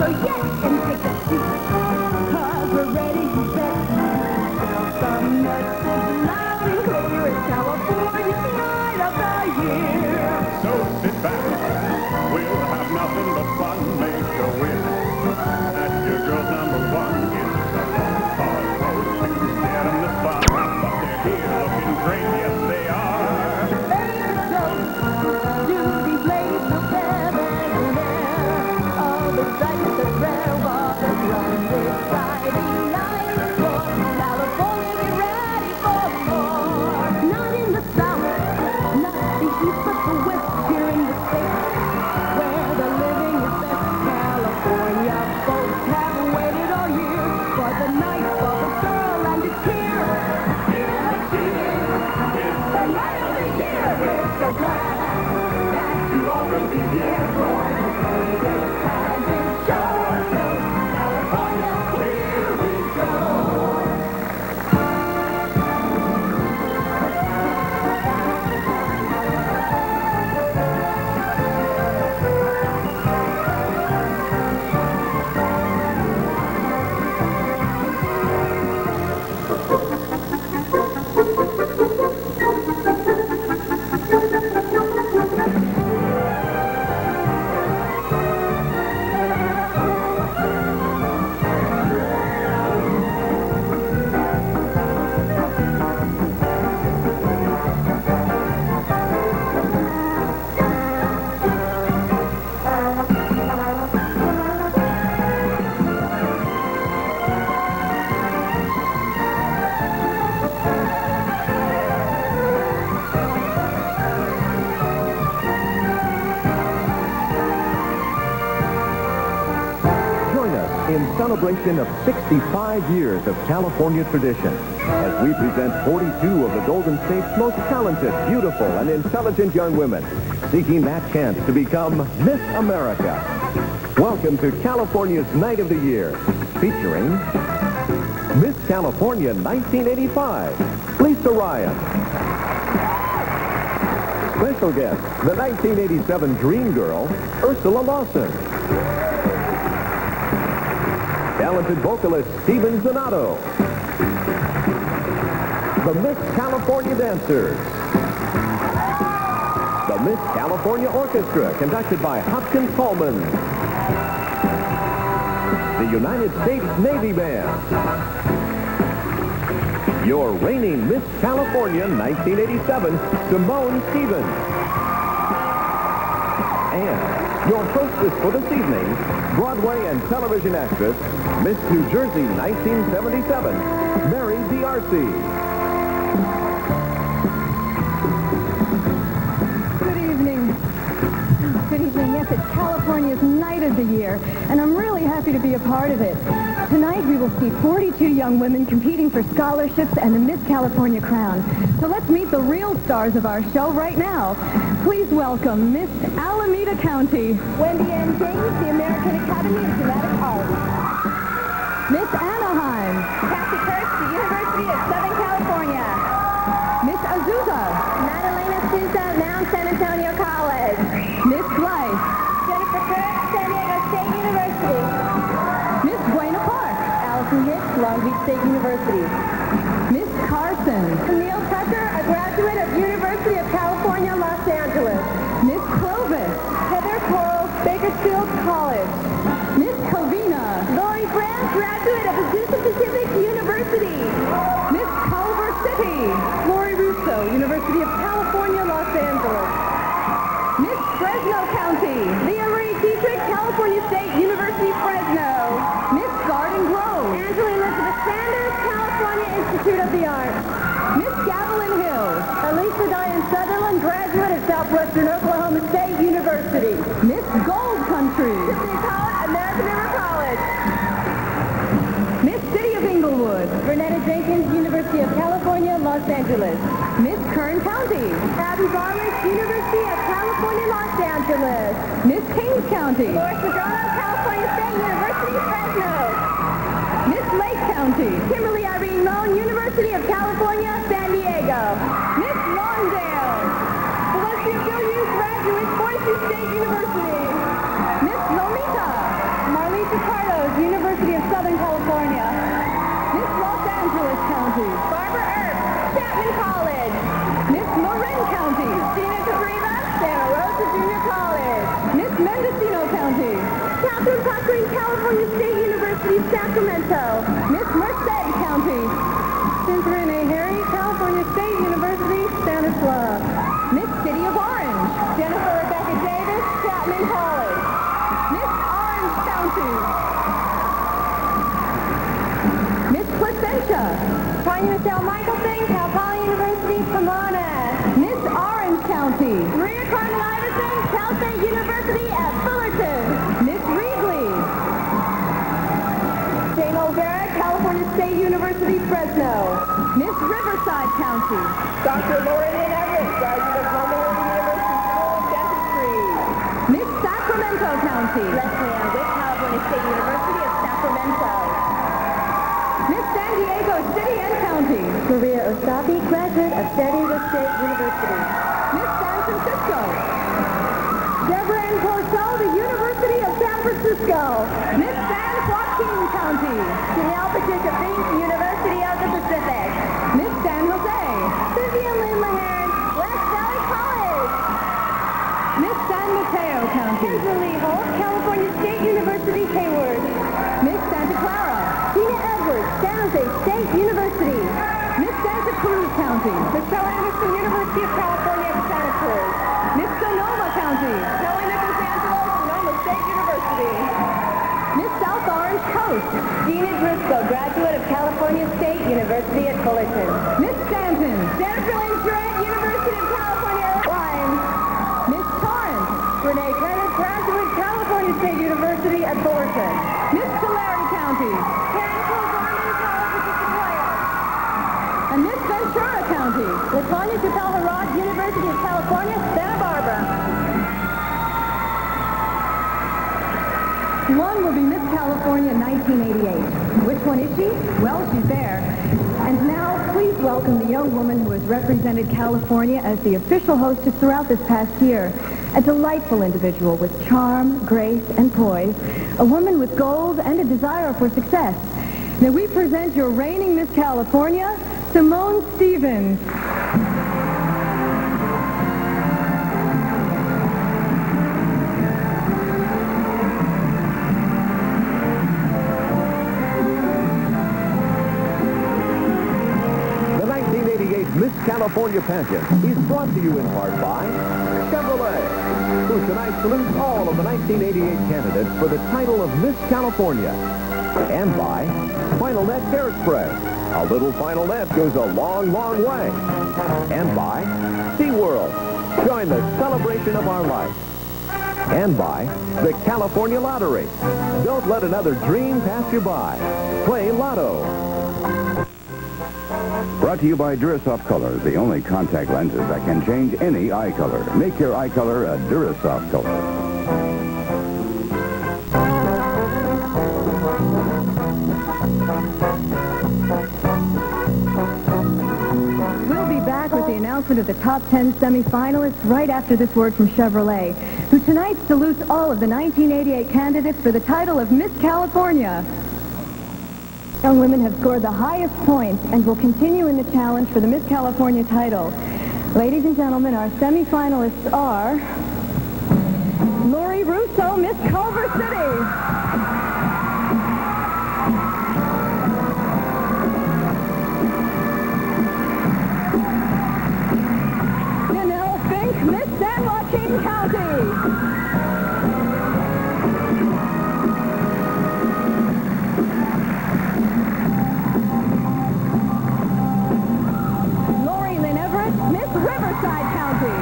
So yes, and take a seat, 'cause we're ready to bet. The message loud and clear, it's California's night of the year. So sit back, we'll have nothing but fun. Make a wish at your girl's number one. It's a long, hard road to get them this far, but they're here looking great, yes they are. So, do these ladies feel better than there? All the sights of rare waters run this Friday night. For California, get ready for more. Not in the south, not the east, but the west, here in the state where the living is best. California folks have waited all year for the night, for the girl, and it's here. Hear the cheer, it's the night of the year. We're so glad that you all will be here for the Pageant show. California, here we go. In celebration of 65 years of California tradition, as we present 42 of the Golden State's most talented, beautiful, and intelligent young women seeking that chance to become Miss America. Welcome to California's Night of the Year, featuring Miss California 1985, Lisa Ryan. Special guest, the 1987 Dream Girl, Ursula Lawson. Talented vocalist Steven Zanato. The Miss California Dancers. The Miss California Orchestra, conducted by Hopkins Coleman. The United States Navy Band. Your reigning Miss California 1987, Simone Stevens. And your hostess for this evening, Broadway and television actress, Miss New Jersey 1977, Mary D'Arcy. Good evening. Good evening. Yes, it's California's Night of the Year, and I'm really happy to be a part of it. Tonight we will see 42 young women competing for scholarships and the Miss California crown. So let's meet the real stars of our show right now. Please welcome Miss Alameda County, Wendy Ann James, the American Academy of Dramatic Arts. Miss Anaheim, Kathy Kurtz, the University of Southern California. Miss Azusa, Madalena Sousa, Mount San Antonio College. Miss Blythe, Jennifer Kirk, San Diego State University. Miss Buena Park, Allison Hicks, Long Beach State University. Miss Carson, Camille Tucker, a graduate of University of California, Los Angeles. Miss Clovis, Heather Cole, Bakersfield College. Miss Covina, Lori Brandt, graduate of Azusa Pacific University. Miss Culver City, Lori Russo, University of California, Los Angeles. Miss Fresno County, Leah Marie Dietrich, California State University, Fresno. Miss Garden Grove, Angela Elizabeth Sanders, California Institute of the Arts. Miss Gavilan Hill, Elisa Diane Sutherland, graduate of Southwestern Oklahoma State University. Miss Gold Country, Tiffany College, American River College. Miss City of Inglewood, Renetta Jenkins, University of California, Los Angeles. Miss Kern County, Abby Barlick, University of California, Los Angeles. Miss Kings County, Loris Madrano, California State University, Fresno. Miss Lake County, Kimberly Irene Moan, University of California, San Diego. Miss Lawndale, Valencia Villiers, graduate, Boise State University. Miss Lomita, Marlise Cardos, University of Southern California. Miss Los Angeles County. Barbara Earp, Chapman College. Miss Marin County. Christina Cabrera, Santa Rosa Junior College. Miss Mendocino County. Catherine Cochrane, California State University, Sacramento. Miss Merced County. Cynthia A. Harry, California State University, Stanislaus. Miss City of Orange. Jennifer Rebecca Davis, Chapman College. Miss Orange County. Miss Placentia. Tanya Michelle Michelson, Cal Poly University, Pomona. Miss Orange County. Maria Carmen Iverson, Cal State University at Fullerton. Miss Reedley. Jane O'Gara, California State University, Fresno. Miss Riverside County. Dr. Lauren N. Everett, graduate of Loma Linda University School of Dentistry. Miss Sacramento County. Leslie Ann Witt, California State University of Sacramento. Miss San Diego City and County. Maria Osabi, graduate of San Diego State University. Miss San Francisco. Deborah Ann Porcel, the University of San Francisco. Miss San Joaquin County. Janelle Patricia Fink, University of the Pacific. Miss San Jose. Vivian Lynn Mahern, West Valley College. Miss San Mateo County. Kimberly Holt, California State University, Hayward. Miss Santa Clara. Tina Edwards, San Jose State University. Miss Santa Cruz County. Michelle Anderson, University of California, Santa Cruz. Miss Sonoma County. Kelly Nichols Angelo, Sonoma State University. Miss South Orange Coast. Gina Driscoll, graduate of California State University at Fullerton. Miss Stanton. Jennifer Lynn Durant, University of California, Irvine. Miss Torrance. Renee Curtis, graduate, California State University at Fullerton. Miss Tulare County. Karen Cole Gorman, College of Sequoia. And Miss Ventura County. Latonya Capella Ross, University of California, Santa Barbara. One will be Miss California 1988. Which one is she? Well, she's there. And now, please welcome the young woman who has represented California as the official hostess throughout this past year. A delightful individual with charm, grace, and poise. A woman with goals and a desire for success. Now we present your reigning Miss California, Simone Stevens. The 1988 Miss California Pageant is brought to you in part by Chevrolet, who tonight salutes all of the 1988 candidates for the title of Miss California. And by Final Net Hair Spray. A little Final Net goes a long, long way. And by SeaWorld. Join the celebration of our life. And by the California Lottery. Don't let another dream pass you by. Play Lotto. Brought to you by Durasoft Color, the only contact lenses that can change any eye color. Make your eye color a Durasoft color. We'll be back with the announcement of the top 10 semifinalists right after this word from Chevrolet, who tonight salutes all of the 1988 candidates for the title of Miss California. Young women have scored the highest points and will continue in the challenge for the Miss California title. Ladies and gentlemen, our semifinalists are Lori Russo, Miss Culver City. Miss San Joaquin County. Lori Lynn Everett, Miss Riverside County.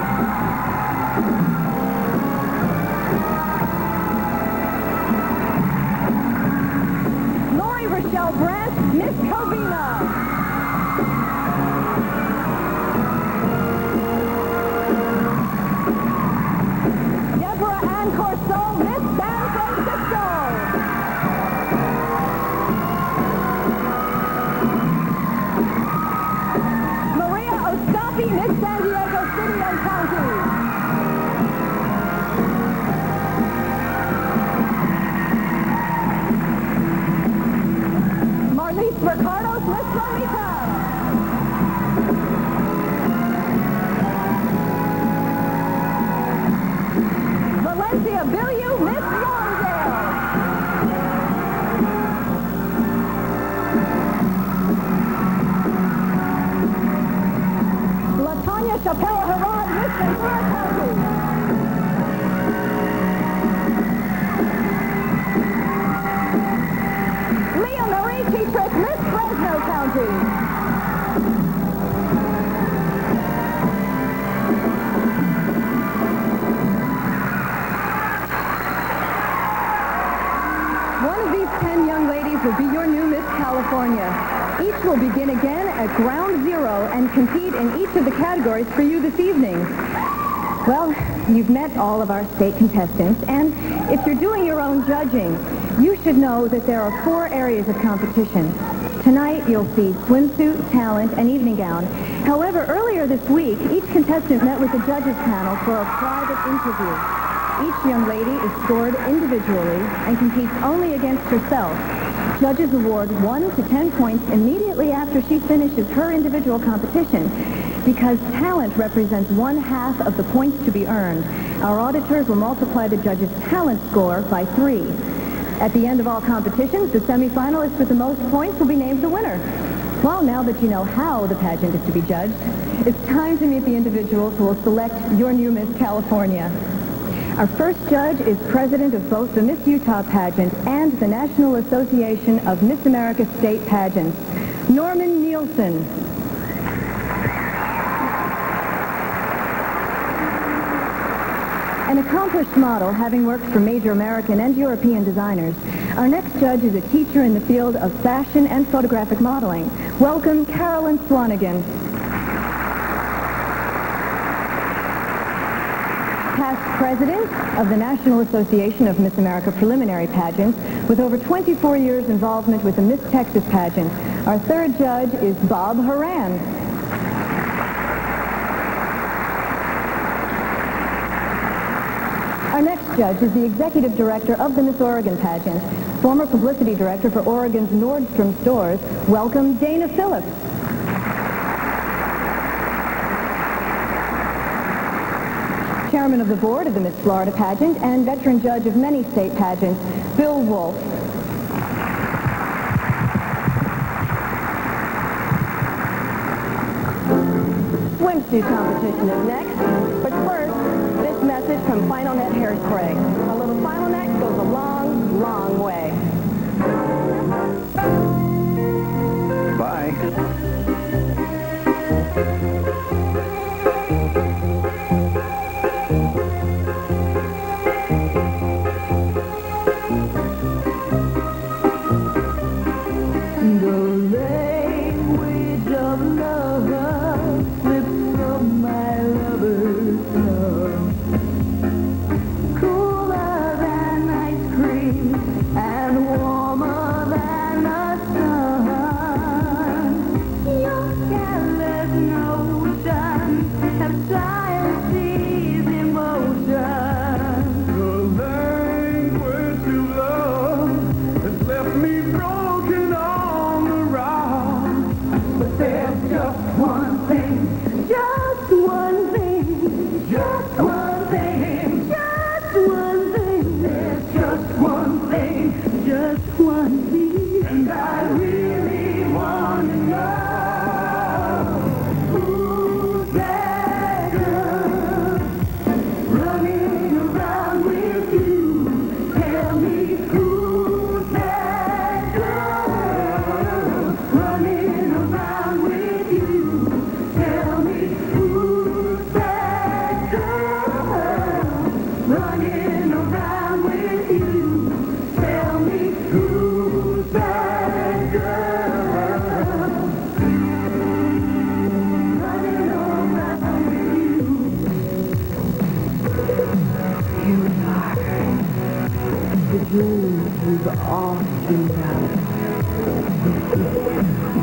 Ricardo's Miss Lolita. Valencia Billiou, Miss Lawndale. Latonya Chappelle Herod, Miss Ventura County. Leah Marie Teatrich, Miss Fresno County. One of these 10 young ladies will be your new Miss California. Each will begin again at ground zero and compete in each of the categories for you this evening. Well, you've met all of our state contestants, and if you're doing your own judging, you should know that there are 4 areas of competition. Tonight, you'll see swimsuit, talent, and evening gown. However, earlier this week, each contestant met with the judges panel for a private interview. Each young lady is scored individually and competes only against herself. Judges award 1 to 10 points immediately after she finishes her individual competition because talent represents 1/2 of the points to be earned. Our auditors will multiply the judge's talent score by 3. At the end of all competitions, the semifinalist with the most points will be named the winner. Well, now that you know how the pageant is to be judged, it's time to meet the individuals who will select your new Miss California. Our first judge is president of both the Miss Utah pageant and the National Association of Miss America State Pageants, Norman Nielsen. An accomplished model, having worked for major American and European designers, our next judge is a teacher in the field of fashion and photographic modeling. Welcome, Carolyn Swanigan. Past president of the National Association of Miss America Preliminary Pageants, with over 24 years involvement with the Miss Texas pageant. Our third judge is Bob Horan. Our next judge is the executive director of the Miss Oregon pageant, former publicity director for Oregon's Nordstrom stores. Welcome, Dana Phillips. Chairman of the board of the Miss Florida pageant and veteran judge of many state pageants, Bill Wolf. Swimsuit competition is next, but first, this message from Final Net Hairspray. A little Final Net goes a long, long way. Bye.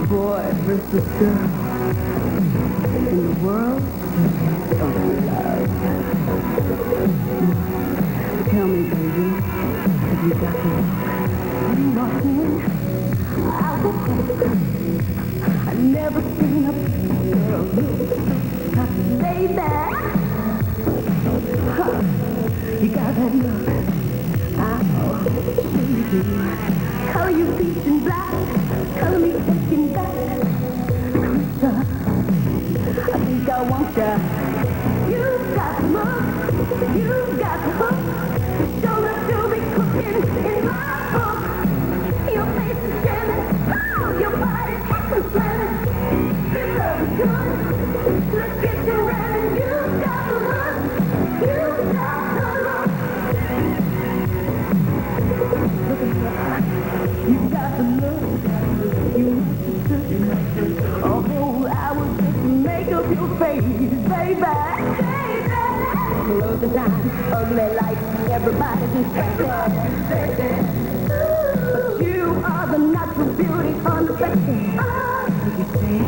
Boy versus girl in the world of love. Tell me, baby, have you got the look? Are you walking in? I'll go. seen a girl baby. Huh. You got that look. Oh, sure you do. Color you peach and black. Color me taking back. Krista, I think I want ya. You've got the look. You've got the hook. Show up to be cooking in my book. Your face is jamming. Oh, your body's acting slamming. Your love is good. Let's get you ramming. You've got the look. You've got the look. Look at her. You've got the look. You want to sit a whole hour just to make up your face, baby. Clothes are down, ugly like everybody's inspected. But you are the natural beauty unaffected. You say,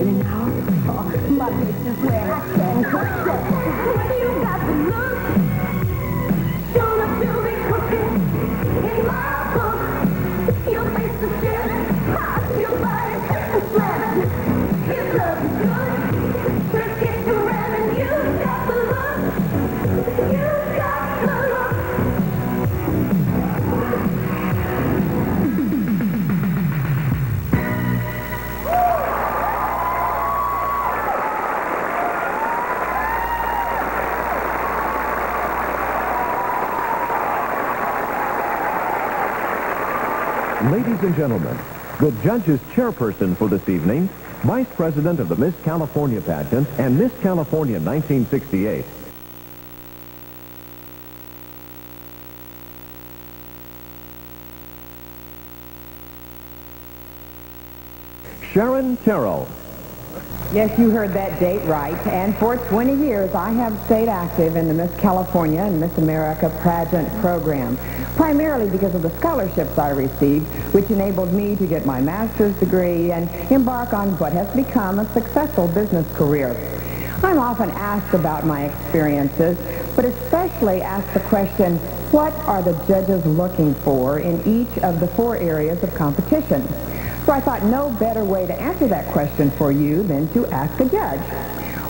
you know, oh, my face is where I can confess. When you got the look, shown up to be cooking in my book. Your face is jamming, your body's acting slamming. Your love is good, let's get to ramming. You got the look, you got the look. Ladies and gentlemen, the judge's chairperson for this evening, Vice President of the Miss California Pageant and Miss California 1968, Sharon Terrell. Yes, you heard that date right. And for 20 years, I have stayed active in the Miss California and Miss America pageant program, primarily because of the scholarships I received, which enabled me to get my master's degree and embark on what has become a successful business career. I'm often asked about my experiences, but especially asked the question, what are the judges looking for in each of the 4 areas of competition? So I thought no better way to answer that question for you than to ask a judge.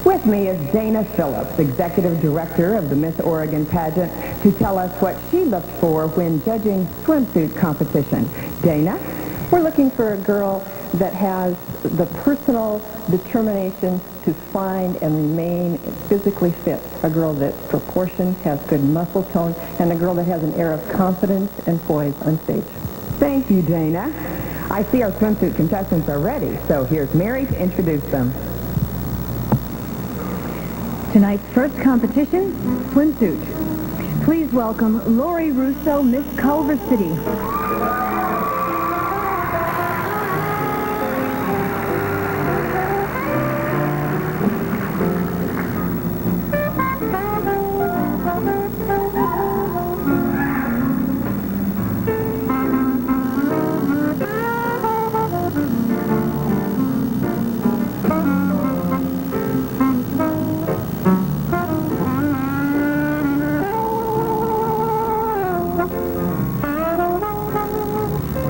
With me is Dana Phillips, Executive Director of the Miss Oregon Pageant, to tell us what she looked for when judging swimsuit competition. Dana, we're looking for a girl that has the personal determination to find and remain physically fit. A girl that's proportioned, has good muscle tone, and a girl that has an air of confidence and poise on stage. Thank you, Dana. I see our swimsuit contestants are ready, so here's Mary to introduce them. Tonight's first competition, swimsuit. Please welcome Lori Russo, Miss Culver City.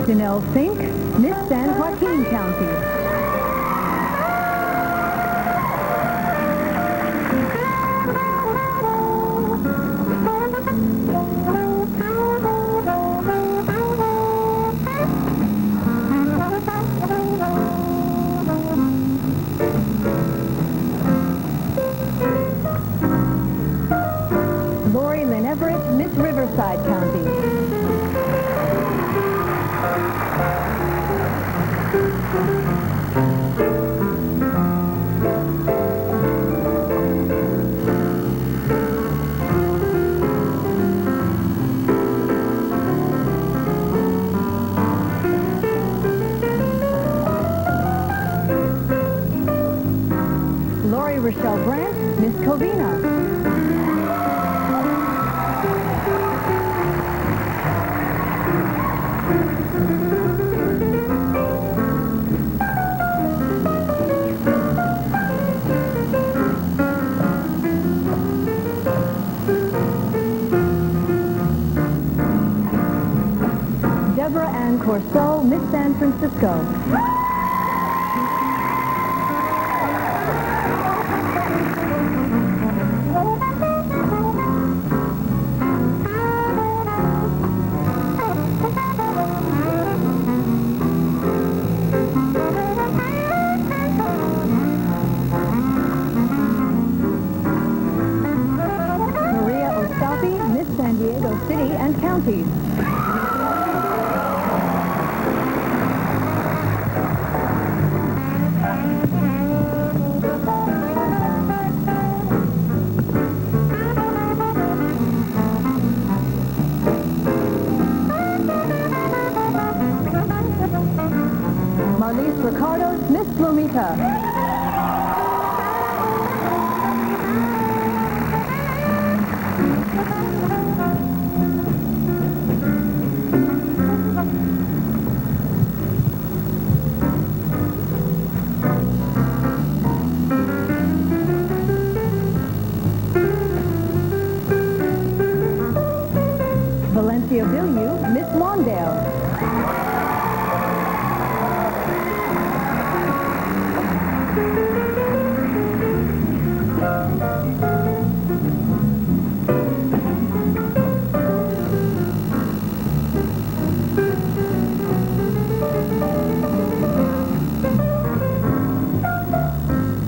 Janelle Fink, Miss San Joaquin County. Lori Lynn Everett, Miss Riverside County. Lori Rochelle Brandt, Miss Covina. Deborah Ann Corso, Miss San Francisco. Carlis Ricardo's Miss Lomita. Valencia Villieu, Miss Lawndale.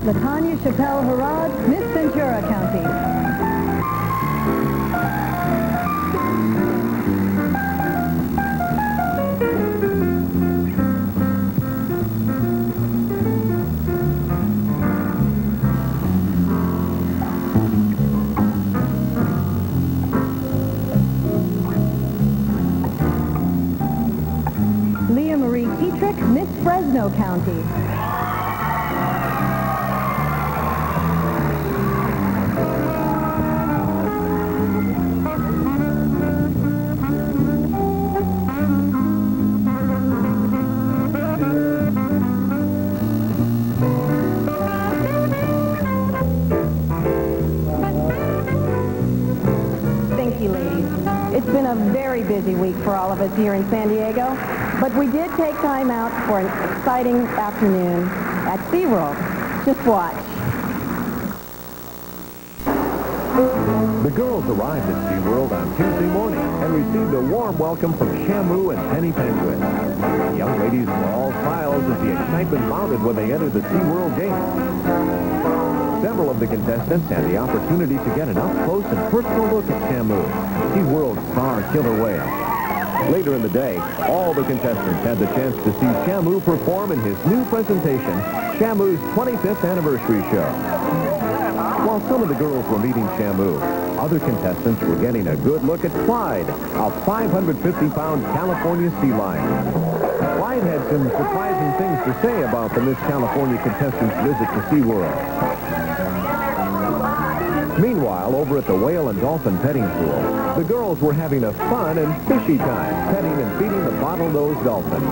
Latanya Chappelle Harrod, Miss Ventura County. Leah Marie Dietrich, Miss Fresno County. Thank you, ladies. It's been a very busy week for all of us here in San Diego, but we did take time out for an exciting afternoon at SeaWorld. Just watch. The girls arrived at SeaWorld on Tuesday morning and received a warm welcome from Shamu and Penny Penguin. The young ladies were all smiles as the excitement mounted when they entered the SeaWorld gate. Several of the contestants had the opportunity to get an up-close and personal look at Shamu, SeaWorld's star killer whale. Later in the day, all the contestants had the chance to see Shamu perform in his new presentation, Shamu's 25th anniversary show. While some of the girls were meeting Shamu, other contestants were getting a good look at Clyde, a 550-pound California sea lion. Clyde had some surprising things to say about the Miss California contestants' visit to SeaWorld. Meanwhile, over at the whale and dolphin petting pool, the girls were having a fun and fishy time petting and feeding the bottlenose dolphin.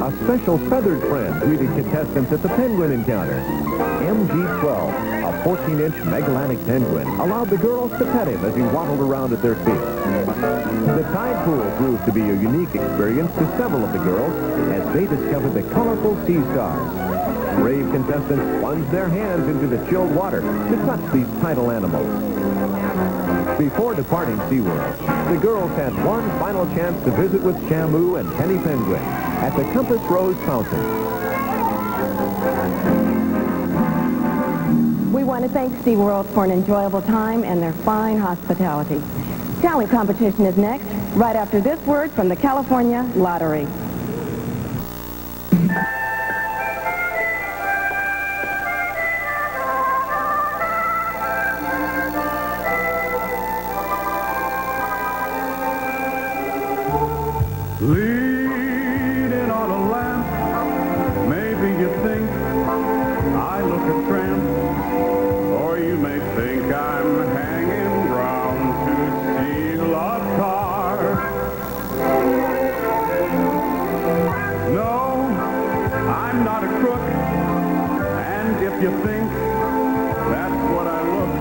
A special feathered friend greeted contestants at the penguin encounter. MG-12, a 14-inch Megalithic penguin, allowed the girls to pet him as he waddled around at their feet. The tide pool proved to be a unique experience to several of the girls as they discovered the colorful sea stars. Brave contestants plunged their hands into the chilled water to touch these tidal animals. Before departing SeaWorld, the girls had one final chance to visit with Shamu and Penny Penguin at the Compass Rose Fountain. We want to thank SeaWorld for an enjoyable time and their fine hospitality. Talent competition is next, right after this word from the California Lottery. Leaning on a lamp, maybe you think I look a tramp, or you may think I'm hanging round to steal a car. No, I'm not a crook, and if you think that's what I look,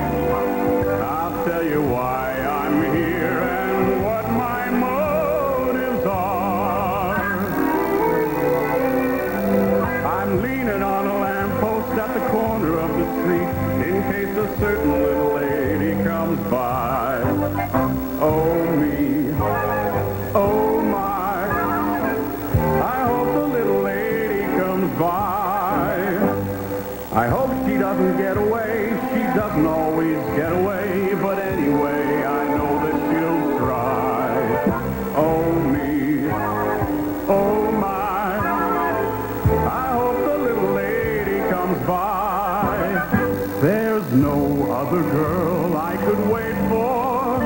I'll tell you why I'm here and what my motives are. I'm leaning on a lamppost at the corner of the street in case a certain little lady comes by. Oh me, oh my, I hope the little lady comes by. I hope she doesn't get away. She doesn't always get away, but anyway, I know that she'll try. Oh me, oh my, I hope the little lady comes by. There's no other girl I could wait for,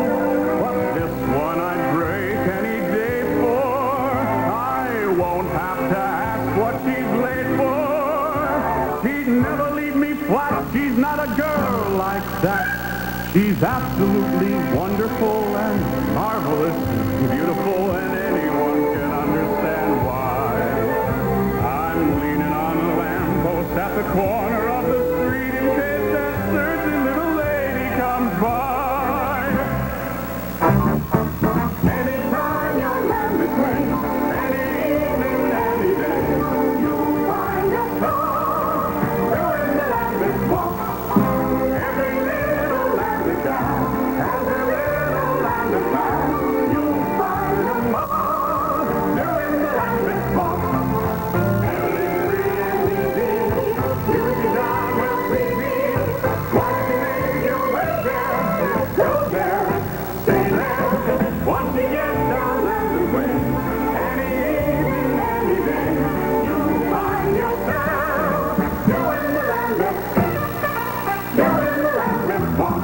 but this one I'd break any day for. I won't absolutely wonderful and marvelous, beautiful, and anyone can understand why. I'm leaning on a lamppost at the corner of the street in case that certain little lady comes by. Anytime your lamp is ring, any evening, any day, you'll find a song doing the lamp walk. Every little lamp is down, and the little lamp is down. You'll find them all doing the lamp walk. Early, free, and easy, you and I will see me. Once you make your way there, go there, stay there. Once you get down Lambeth Way, any evening, any day, you'll find yourself doing the Lambeth walk.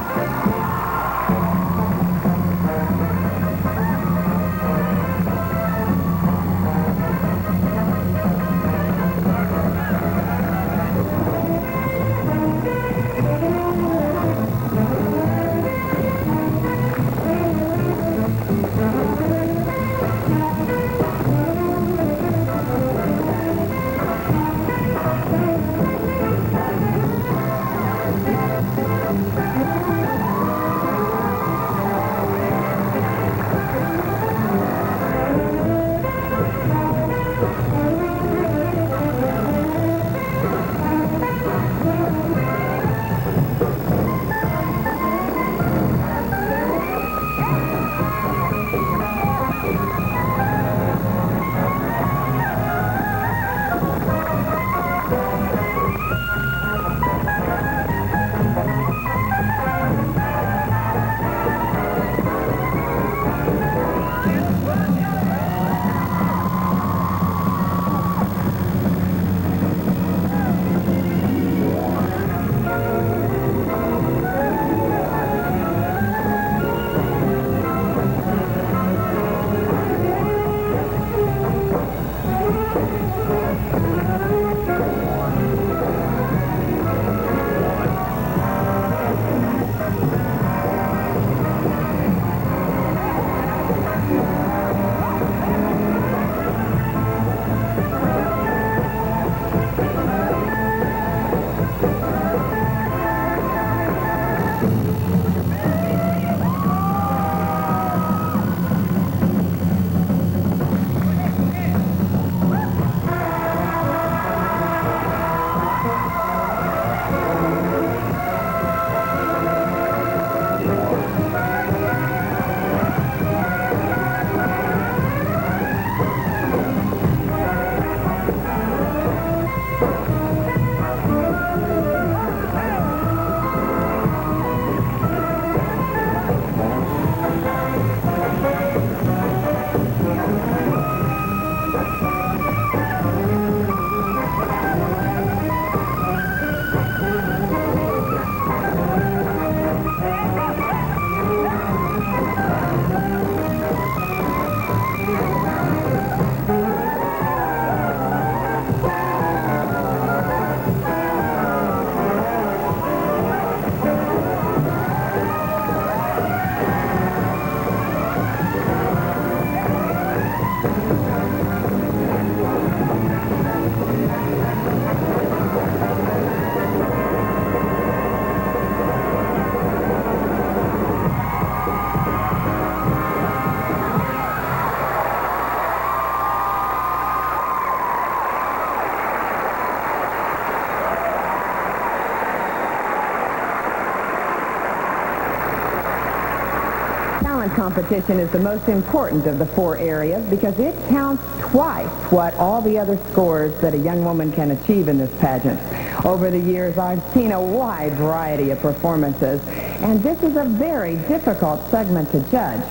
Talent competition is the most important of the four areas because it counts twice what all the other scores that a young woman can achieve in this pageant. Over the years, I've seen a wide variety of performances, and this is a very difficult segment to judge.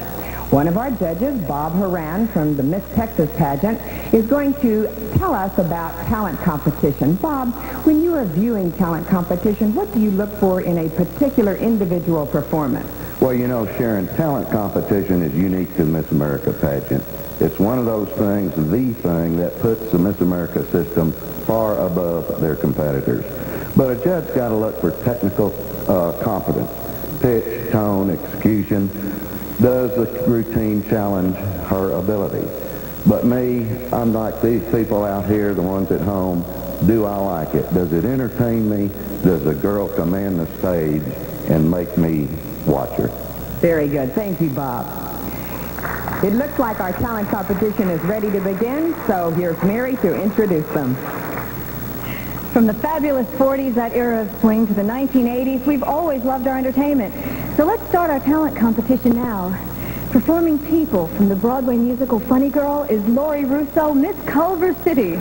One of our judges, Bob Horan from the Miss Texas pageant, is going to tell us about talent competition. Bob, when you are viewing talent competition, what do you look for in a particular individual performance? Well, you know, Sharon, talent competition is unique to the Miss America pageant. It's one of those things, the thing, that puts the Miss America system far above their competitors. But a judge's got to look for technical competence. pitch, tone, execution. Does the routine challenge her ability? But me, I'm like these people out here, the ones at home. Do I like it? Does it entertain me? Does a girl command the stage and make me watch her? Very good. Thank you, Bob. It looks like our talent competition is ready to begin, so here's Mary to introduce them. From the fabulous 40s, that era of swing, to the 1980s, we've always loved our entertainment. So let's start our talent competition now. Performing People from the Broadway musical Funny Girl is Laurie Russo, Miss Culver City.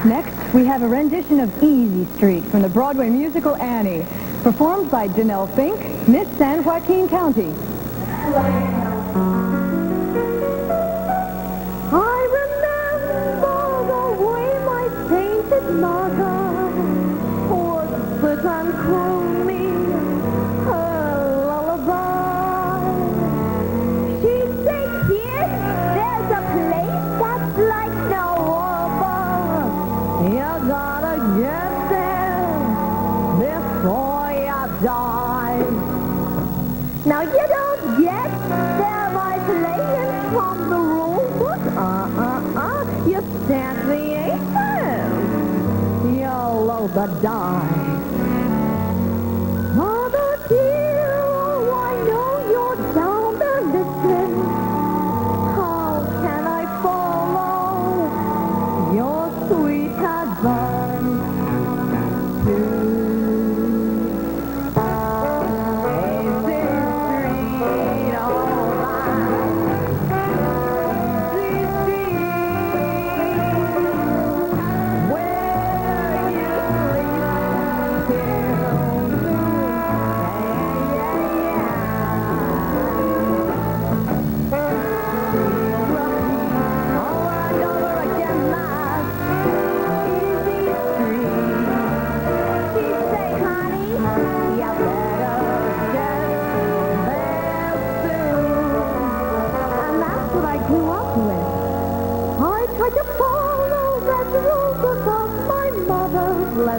Next, we have a rendition of Easy Street from the Broadway musical Annie, performed by Janelle Fink, Miss San Joaquin County. I remember the way my painted mother would uncroon me her lullaby. She'd say, kid, there's a place that's like no other. You gotta get there before you die. Now you don't get there by playing from the rule book. You stand the aces. You'll load the dice. Mother dear, oh, I know you're down there listening. How can I follow your sweet advice?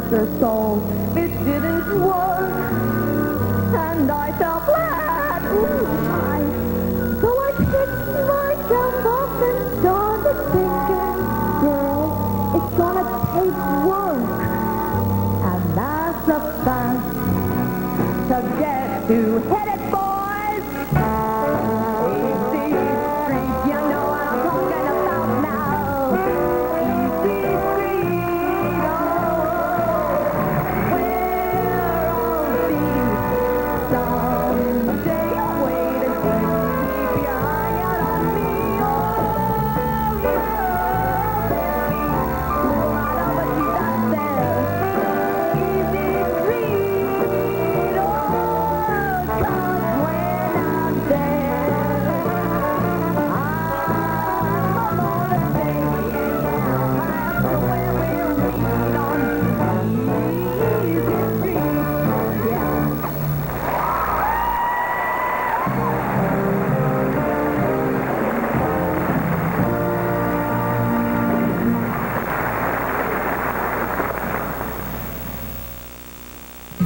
her soul. It didn't work, and I fell flat. Ooh, my. So I picked myself up and started thinking, girl, it's gonna take work. And that's a fact. So get to hit it, boys. Easy Street, you know what I'm talking about now. Easy Street, oh, where I'll be someday. Wait and see, keep your eye out on me, oh, baby. Right over to that there. Easy Street, oh, 'cause when I'm there, I'm gonna stay, and that's where we'll meet on Easy Street. Yeah.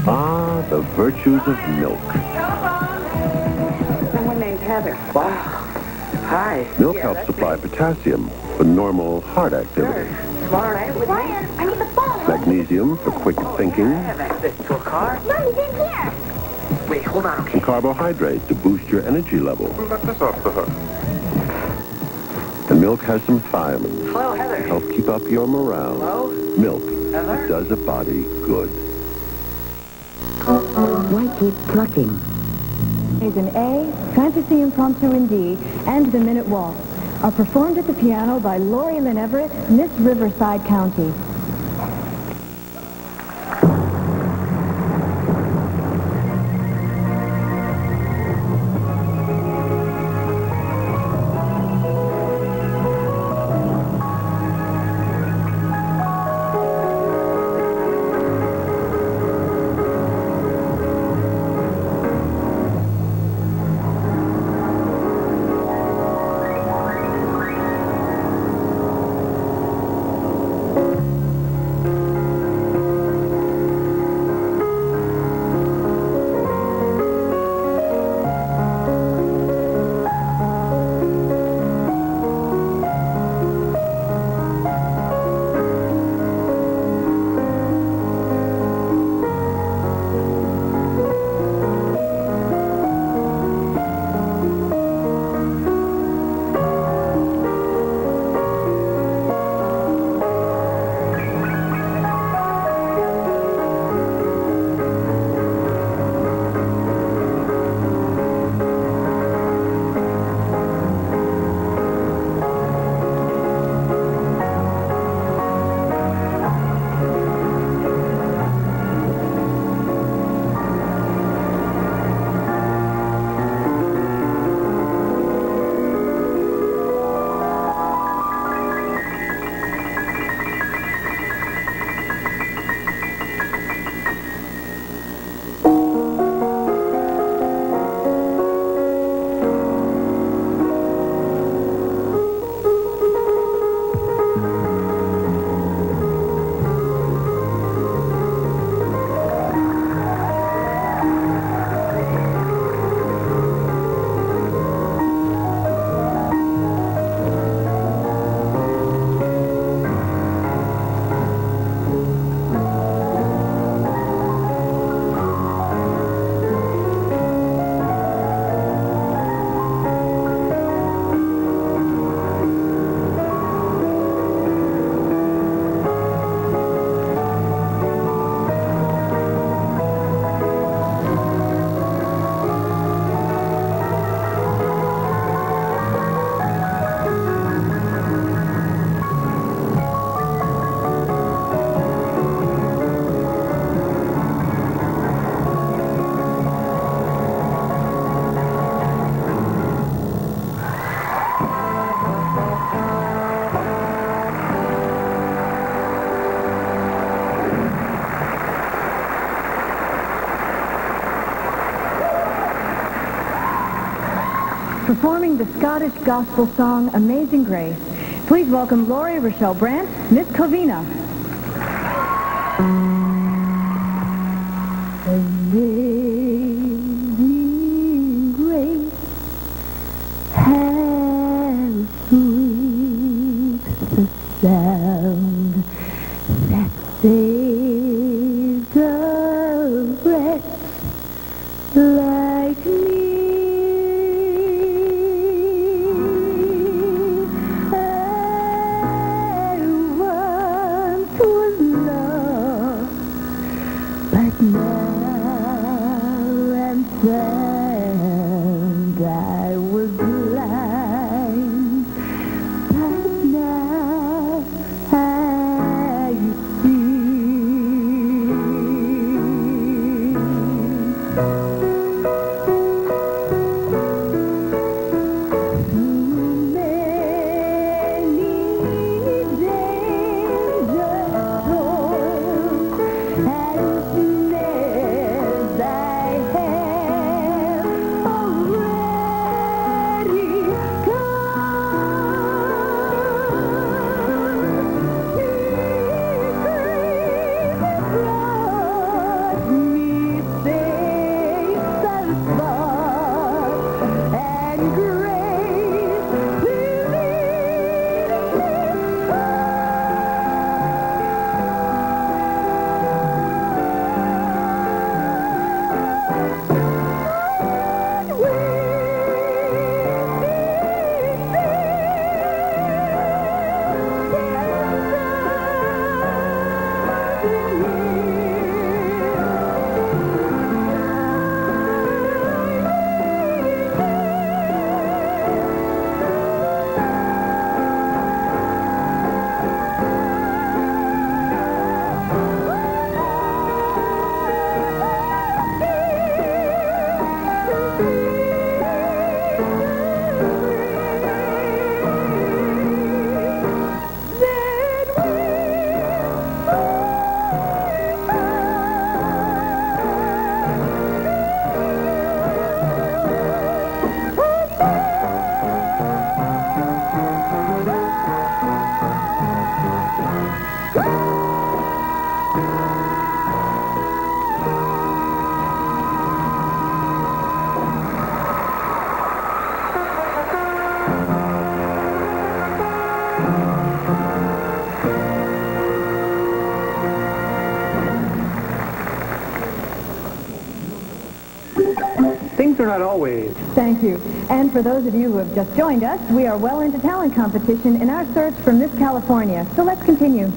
Ah, the virtues of milk. Someone named Heather. Wow. Hi. Milk helps supply potassium for normal heart activity. Tomorrow night with me. Ryan, I need the phone. Magnesium for quick thinking. I have access to a car. No, he's in here. Wait, hold on, okay? And carbohydrates to boost your energy level. Let this off the hook. And milk has some thiamine. Hello, Heather. Help keep up your morale. Hello? Milk Heather? does a body good. Why keep plucking? Is an A, Fantasy Impromptu in D, and the Minute Waltz are performed at the piano by Lori Lynn Everett, Miss Riverside County. Performing the Scottish gospel song Amazing Grace, please welcome Laurie Rochelle Brandt, Miss Covina. But now I'm found I was blind. But now I see. Things are not always. Thank you. And for those of you who have just joined us, we are well into talent competition in our search for Miss California. So let's continue.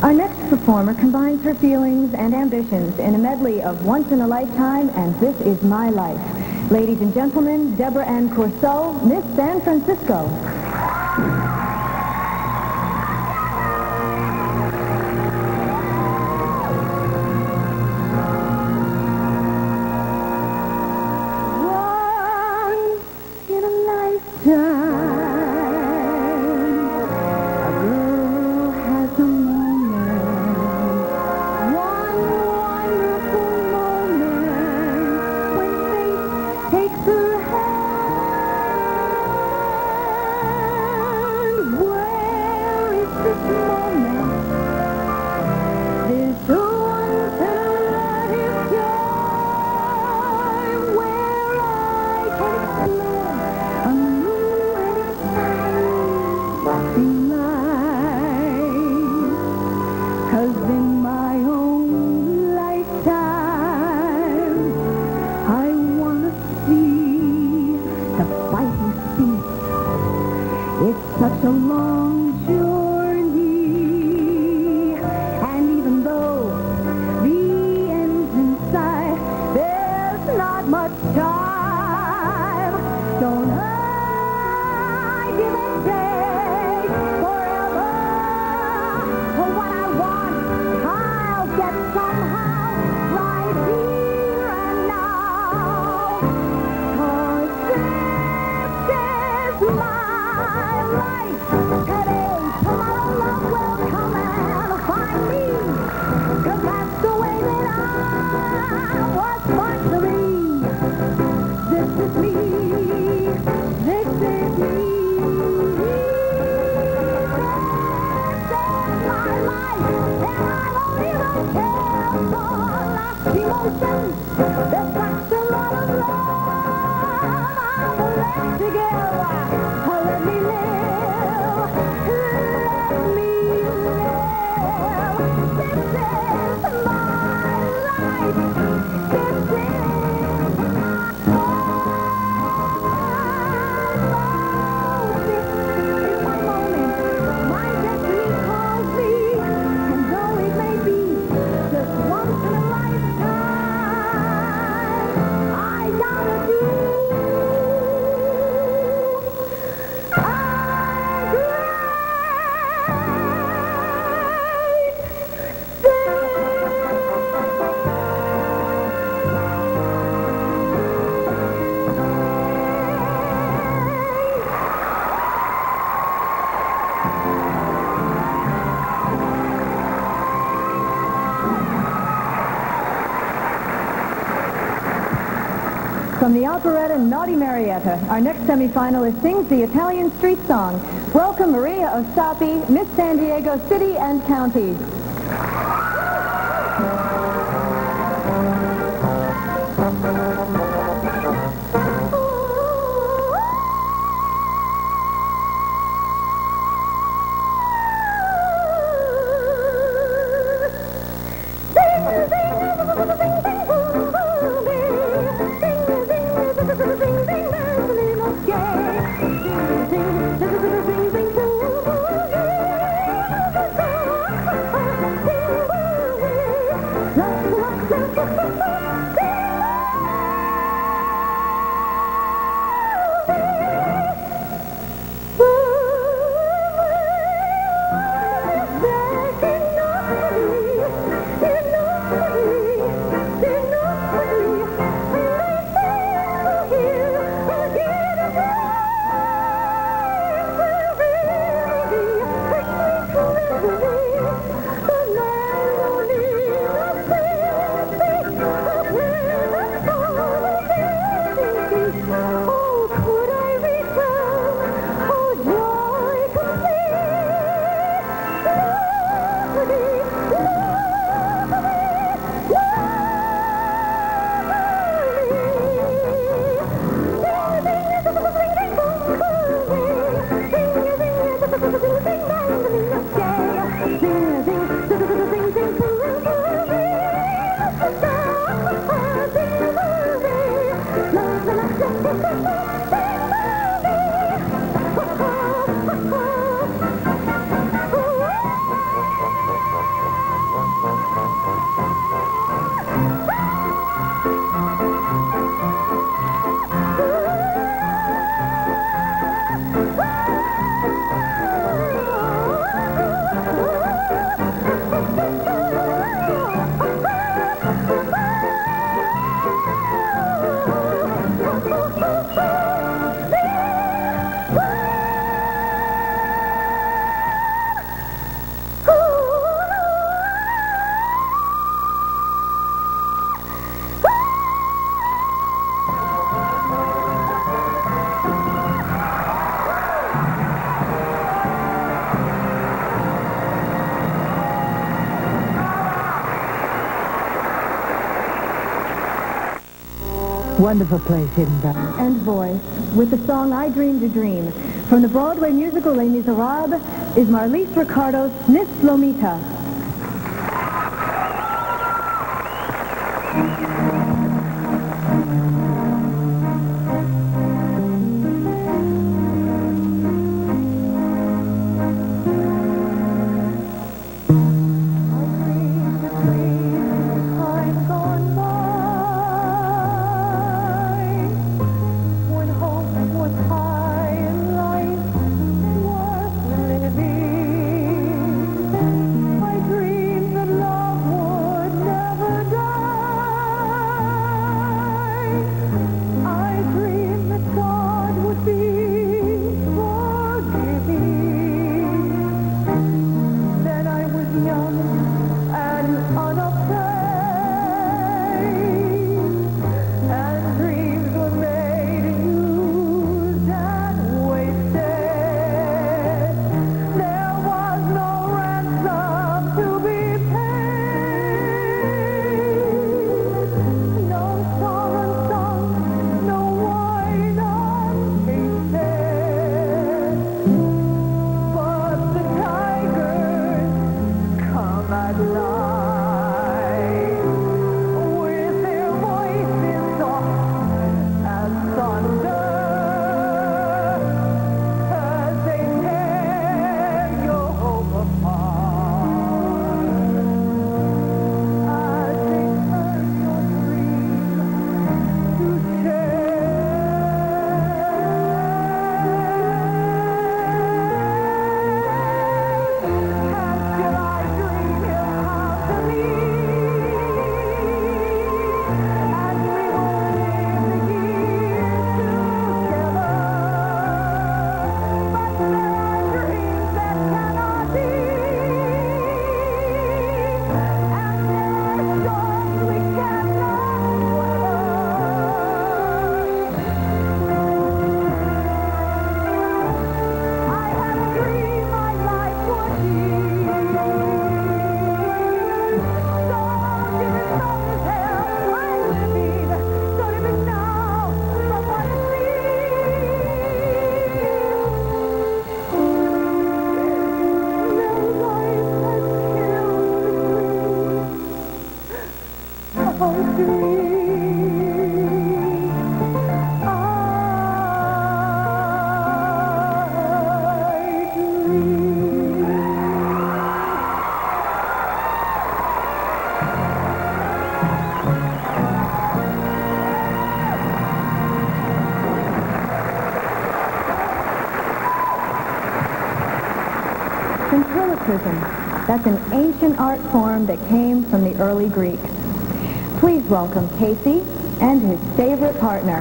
Our next performer combines her feelings and ambitions in a medley of Once in a Lifetime and This Is My Life. Ladies and gentlemen, Deborah Ann Corso, Miss San Francisco. Takes her hand From the operetta Naughty Marietta, our next semifinalist sings the Italian street song. Welcome Maria Ostapi, Miss San Diego City and County. Wonderful place, Hidden Valley. And voice with the song I Dreamed a Dream. From the Broadway musical Les Miserables is Marlise Ricardo's Miss Lomita. I dreamed that love would never die. Ventriloquism. That's an ancient art form that came from the early Greeks. Please welcome Casey and his favorite partner.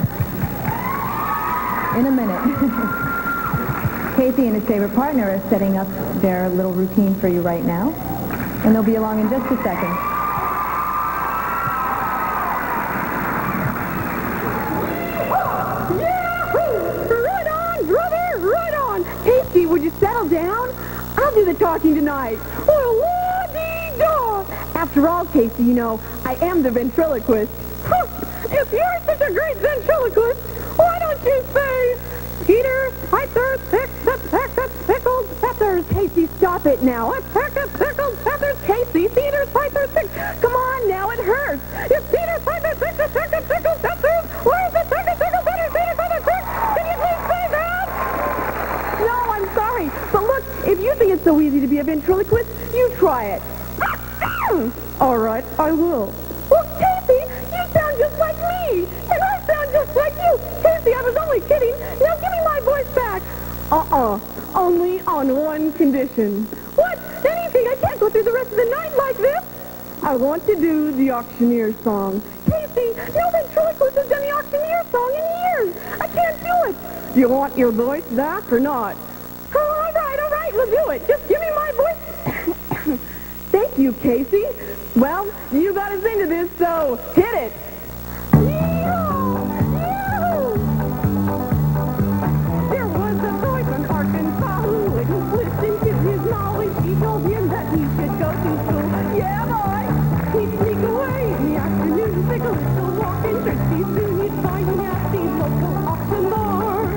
In a minute. Casey and his favorite partner are setting up their little routine for you right now, and they'll be along in just a second. Right on, brother, right on. Casey, would you settle down? I'll do the talking tonight. Oh, la-dee-da. After all, Casey, you know, I am the ventriloquist. If you're such a great ventriloquist, why don't you say, Peter, Piper, pickled peppers. Casey, stop it now. Pickled peppers, Casey. Peter, Piper, come on now, it hurts. If Peter, Piper, pickled peppers, where's the pickled peppers, Peter, Piper, can you please say that? No, I'm sorry. But look, if you think it's so easy to be a ventriloquist, you try it. All right, I will. Well, Casey, you sound just like me, and I sound just like you. Casey, I was only kidding. Now give me my voice back. Only on one condition. What? Anything? I can't go through the rest of the night like this. I want to do the auctioneer song. Casey, no ventriloquist has done the auctioneer song in years. I can't do it. You want your voice back or not? All right, we'll do it. Just give me my voice. Thank you, Casey. Well, you got us into this, so hit it. There was a boy from Arkansas who wouldn't listen to his knowledge. He told him that he should go to school. Yeah, boy. He'd sneak away in the afternoon, take a little walk, and pretty soon he'd find him at the local auction barn.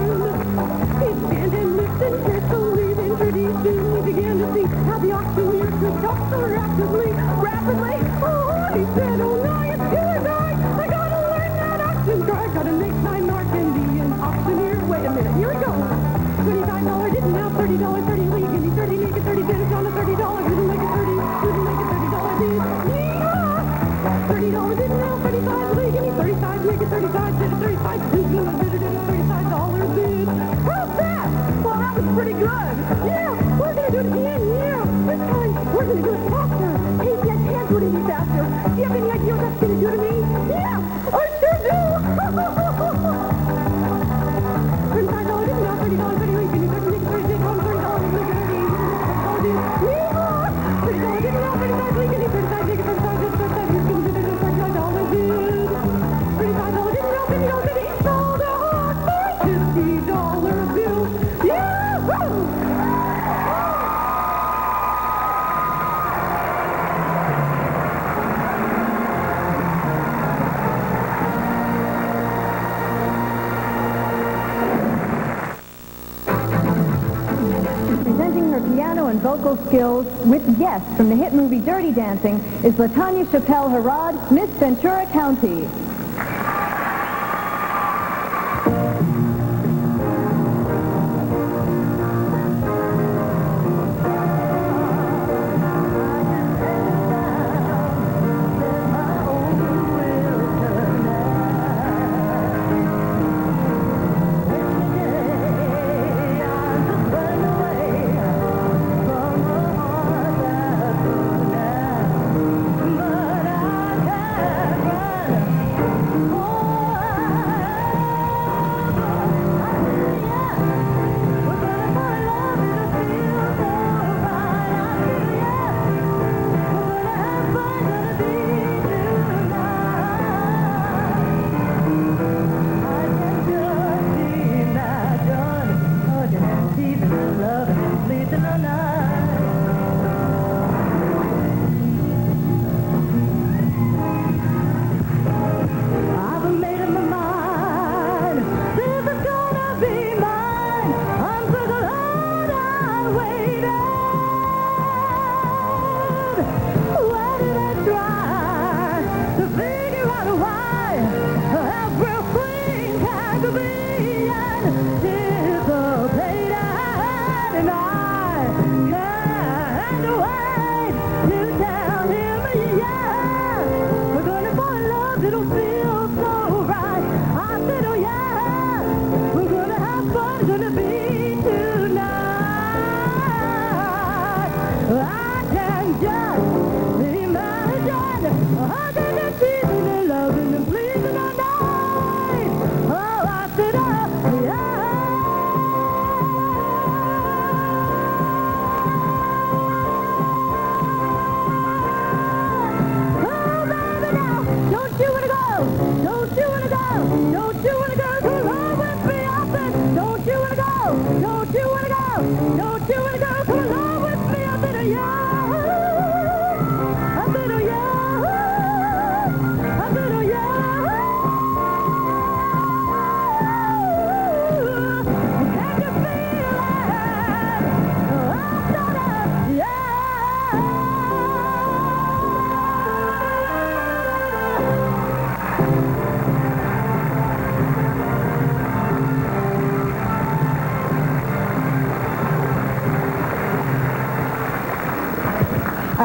He'd stand and listen carefully, then pretty soon he began to see how the auctioneer could talk so rapidly. Oh, he said, oh no, it's you and I gotta learn that auction cry. Gotta make my mark and be an auctioneer. Wait a minute, here we go. $25 didn't now $30, 30 league, give me 30, make it 30 cents on a $30, didn't make it 30, didn't make it $30 bid. Yeehaw! $30 didn't now 35 league, give me 35, make it 35, did it 35 cents, did it $35 bid. How's that? Well, that was pretty good. Yeah, we're gonna do it again, yeah. This time, we're gonna do it faster. Casey, I can't do it any faster. Do you have any idea what that's gonna do to me? Yeah, I sure do. $35 didn't now $30, 30 league, give me 30, make it 30 cents on $30, make it 30. Yeehaw! $30 didn't now 35 league, give me 35, make it 35, just 35, you can do it $35 bid. $35 didn't now $50, did he sold out for $50 bill. Yahoo! Presenting her piano and vocal skills with guests from the hit movie Dirty Dancing is LaTanya Chappelle Harrod, Miss Ventura County. But I can't run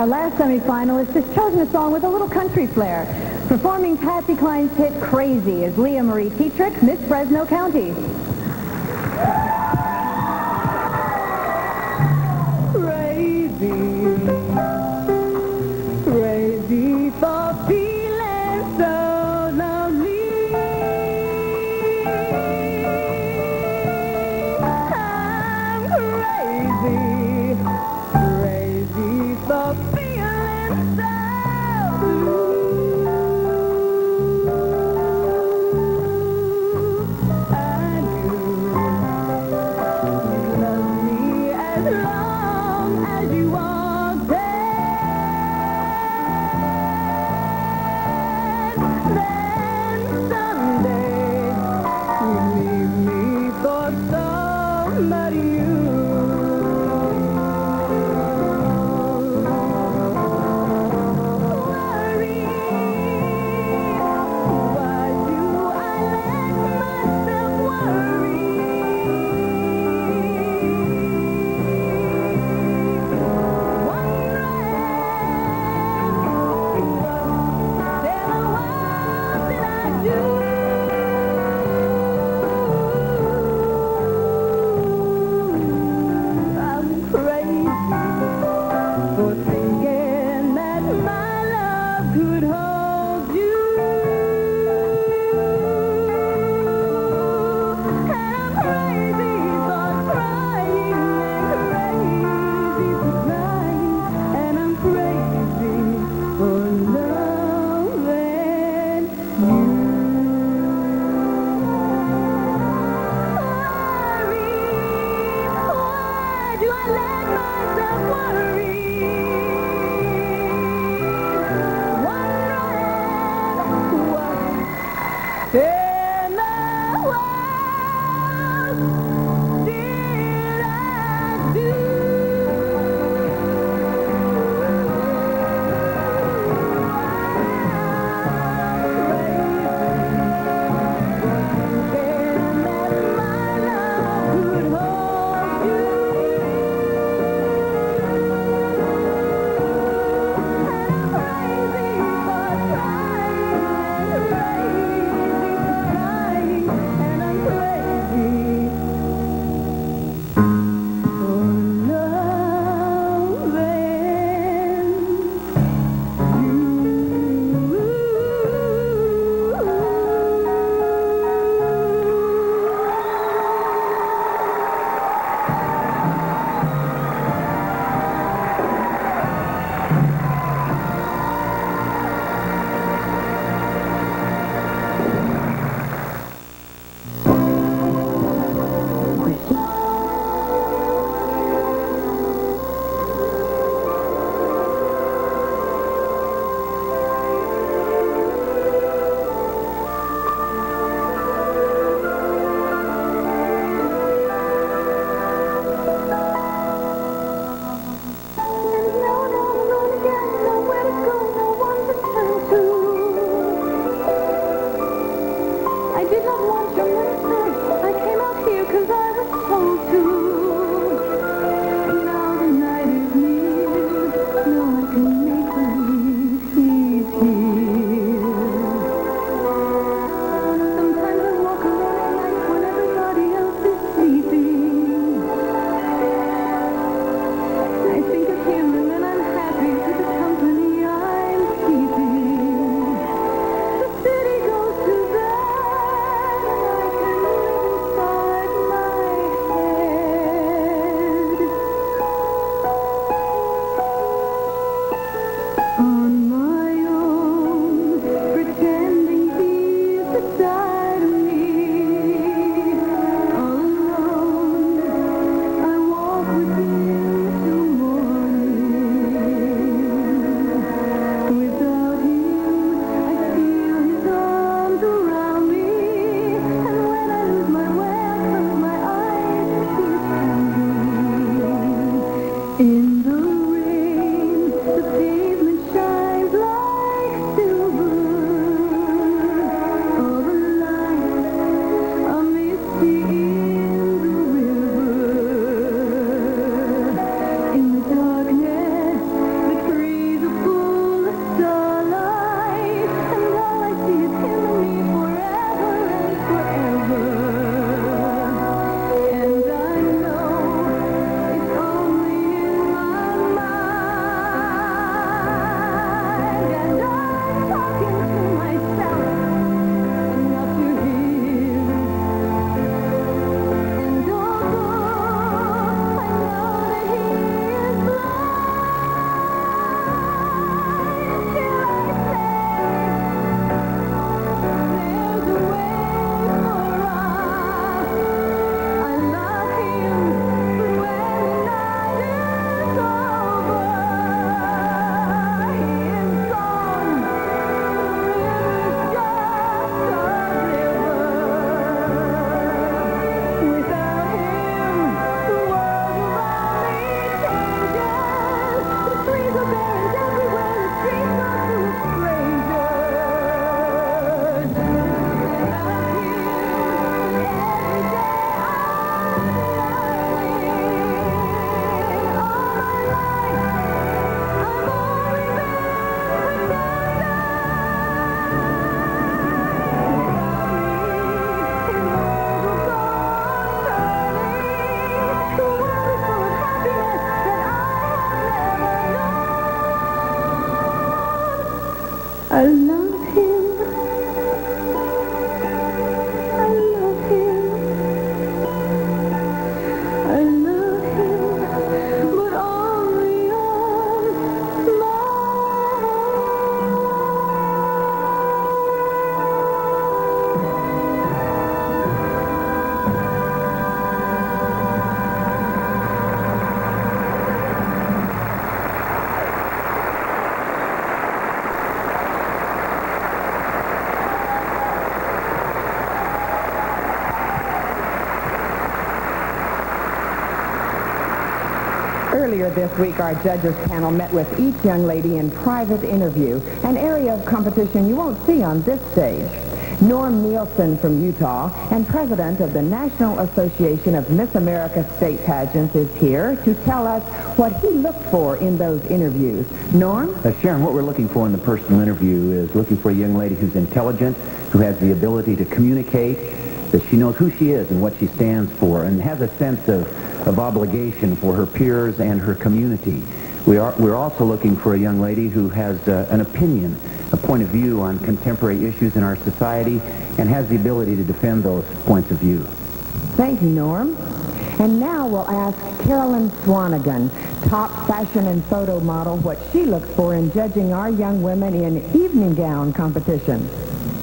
Our last semifinalist has chosen a song with a little country flair. Performing Patsy Cline's hit Crazy is Leah Marie Tetrick, Miss Fresno County. Crazy, crazy for feeling so lonely. I'm crazy, crazy for feeling so blue. I knew you loved me as long as you walked in. Then someday you'd leave me for somebody new. Worry, why do I let myself worry? I'm crazy for thinking that my love could hold you. And I'm crazy for crying and crazy for crying. And I'm crazy for loving you. Why do I let myself worry? Wondering what in the world did I do? I did not want your mercy. I came out here 'cause I was told to. Now the night is near. Now I can make believe he's here. Sometimes I walk alone at night when everybody else is sleeping. I think of him and then I'm happy with the company I'm keeping. The city goes to bed and I can Earlier this week, our judges panel met with each young lady in private interview, an area of competition you won't see on this stage. Norm Nielsen from Utah and president of the National Association of Miss America State Pageants is here to tell us what he looked for in those interviews. Norm? Sharon, what we're looking for in the personal interview is looking for a young lady who's intelligent, who has the ability to communicate, that she knows who she is and what she stands for, and has a sense of obligation for her peers and her community. We're also looking for a young lady who has an opinion, a point of view on contemporary issues in our society, and has the ability to defend those points of view. Thank you, Norm. And now we'll ask Carolyn Swanigan, top fashion and photo model, what she looks for in judging our young women in evening gown competition.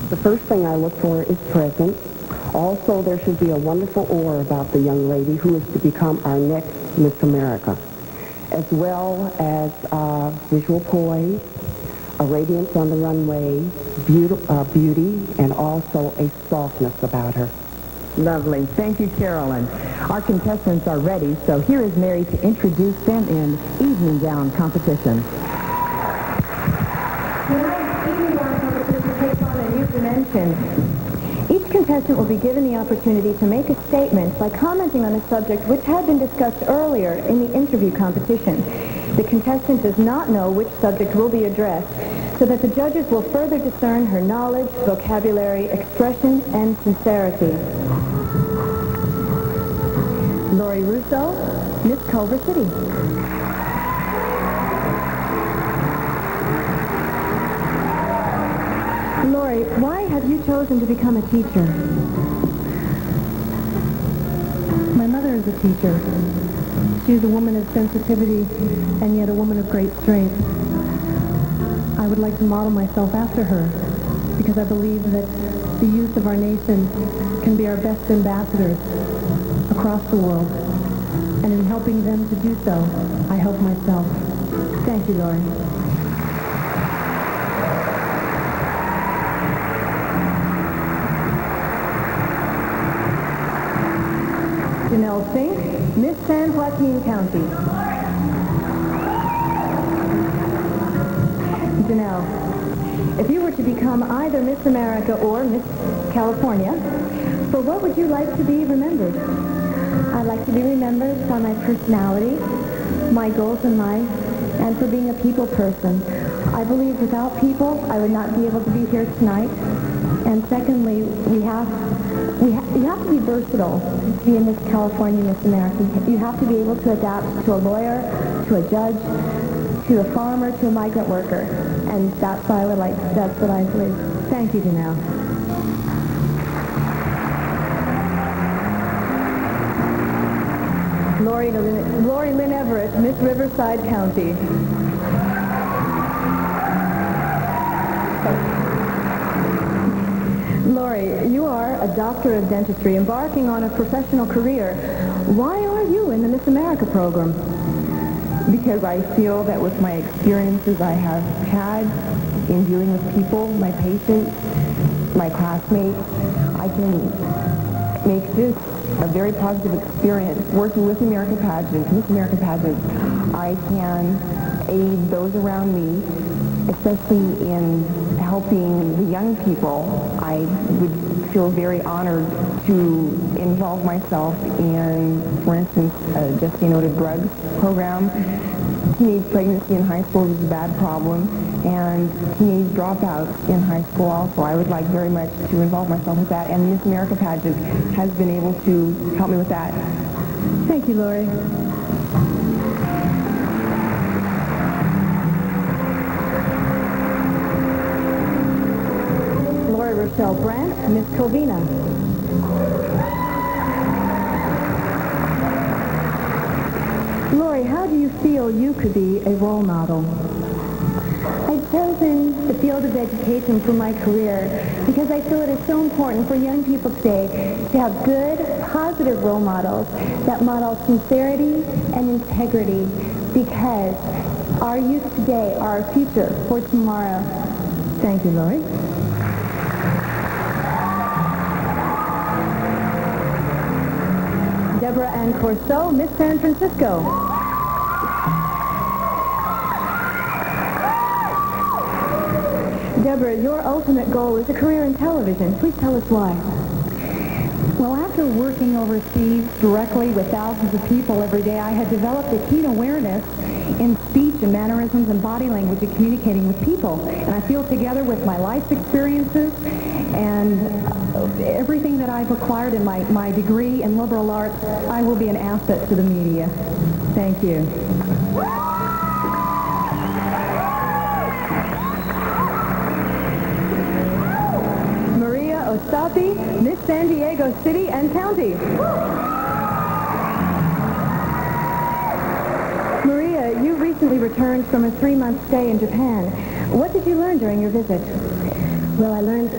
The first thing I look for is presence. Also, there should be a wonderful aura about the young lady who is to become our next Miss America, as well as visual poise, a radiance on the runway, beauty, and also a softness about her. Lovely. Thank you, Carolyn. Our contestants are ready, so here is Mary to introduce them in evening gown competition. Tonight's evening gown competition takes on a new dimension. Each contestant will be given the opportunity to make a statement by commenting on a subject which had been discussed earlier in the interview competition. The contestant does not know which subject will be addressed, so that the judges will further discern her knowledge, vocabulary, expression, and sincerity. Lori Russo, Miss Culver City. Lori, why have you chosen to become a teacher? My mother is a teacher. She's a woman of sensitivity and yet a woman of great strength. I would like to model myself after her because I believe that the youth of our nation can be our best ambassadors across the world. And in helping them to do so, I help myself. Thank you, Lori. Janelle Fink, Miss San Joaquin County. Janelle, if you were to become either Miss America or Miss California, for what would you like to be remembered? I'd like to be remembered for my personality, my goals in life, and for being a people person. I believe without people, I would not be able to be here tonight. And secondly, you have to be versatile to be in Miss California, Miss America. You have to be able to adapt to a lawyer, to a judge, to a farmer, to a migrant worker. And that's what I believe. Thank you, Janelle. Lori Lynn Everett, Miss Riverside County. Lori, you are a doctor of dentistry embarking on a professional career. Why are you in the Miss America program? Because I feel that with my experiences I have had in dealing with people, my patients, my classmates, I can make this a very positive experience. Working with America Pageant, Miss America Pageant, I can aid those around me, especially in helping the young people. I would feel very honored to involve myself in, for instance, a Just Noted Drugs program. Teenage pregnancy in high school is a bad problem, and teenage dropouts in high school also. I would like very much to involve myself with that, and Miss America Pageant has been able to help me with that. Thank you, Lori. Lori Rochelle Brandt, Miss Covina. Lori, how do you feel you could be a role model? I've chosen the field of education for my career because I feel it is so important for young people today to have good, positive role models that model sincerity and integrity, because our youth today are our future for tomorrow. Thank you, Lori. Deborah Ann Corso, Miss San Francisco. Deborah, your ultimate goal is a career in television. Please tell us why. Well, after working overseas directly with thousands of people every day, I had developed a keen awareness in speech and mannerisms and body language and communicating with people. And I feel together with my life experiences and everything that I've acquired in my degree in liberal arts, I will be an asset to the media. Thank you. Maria Ostapi, Miss San Diego City and County. Maria, you recently returned from a 3-month stay in Japan. What did you learn during your visit? Well, I learned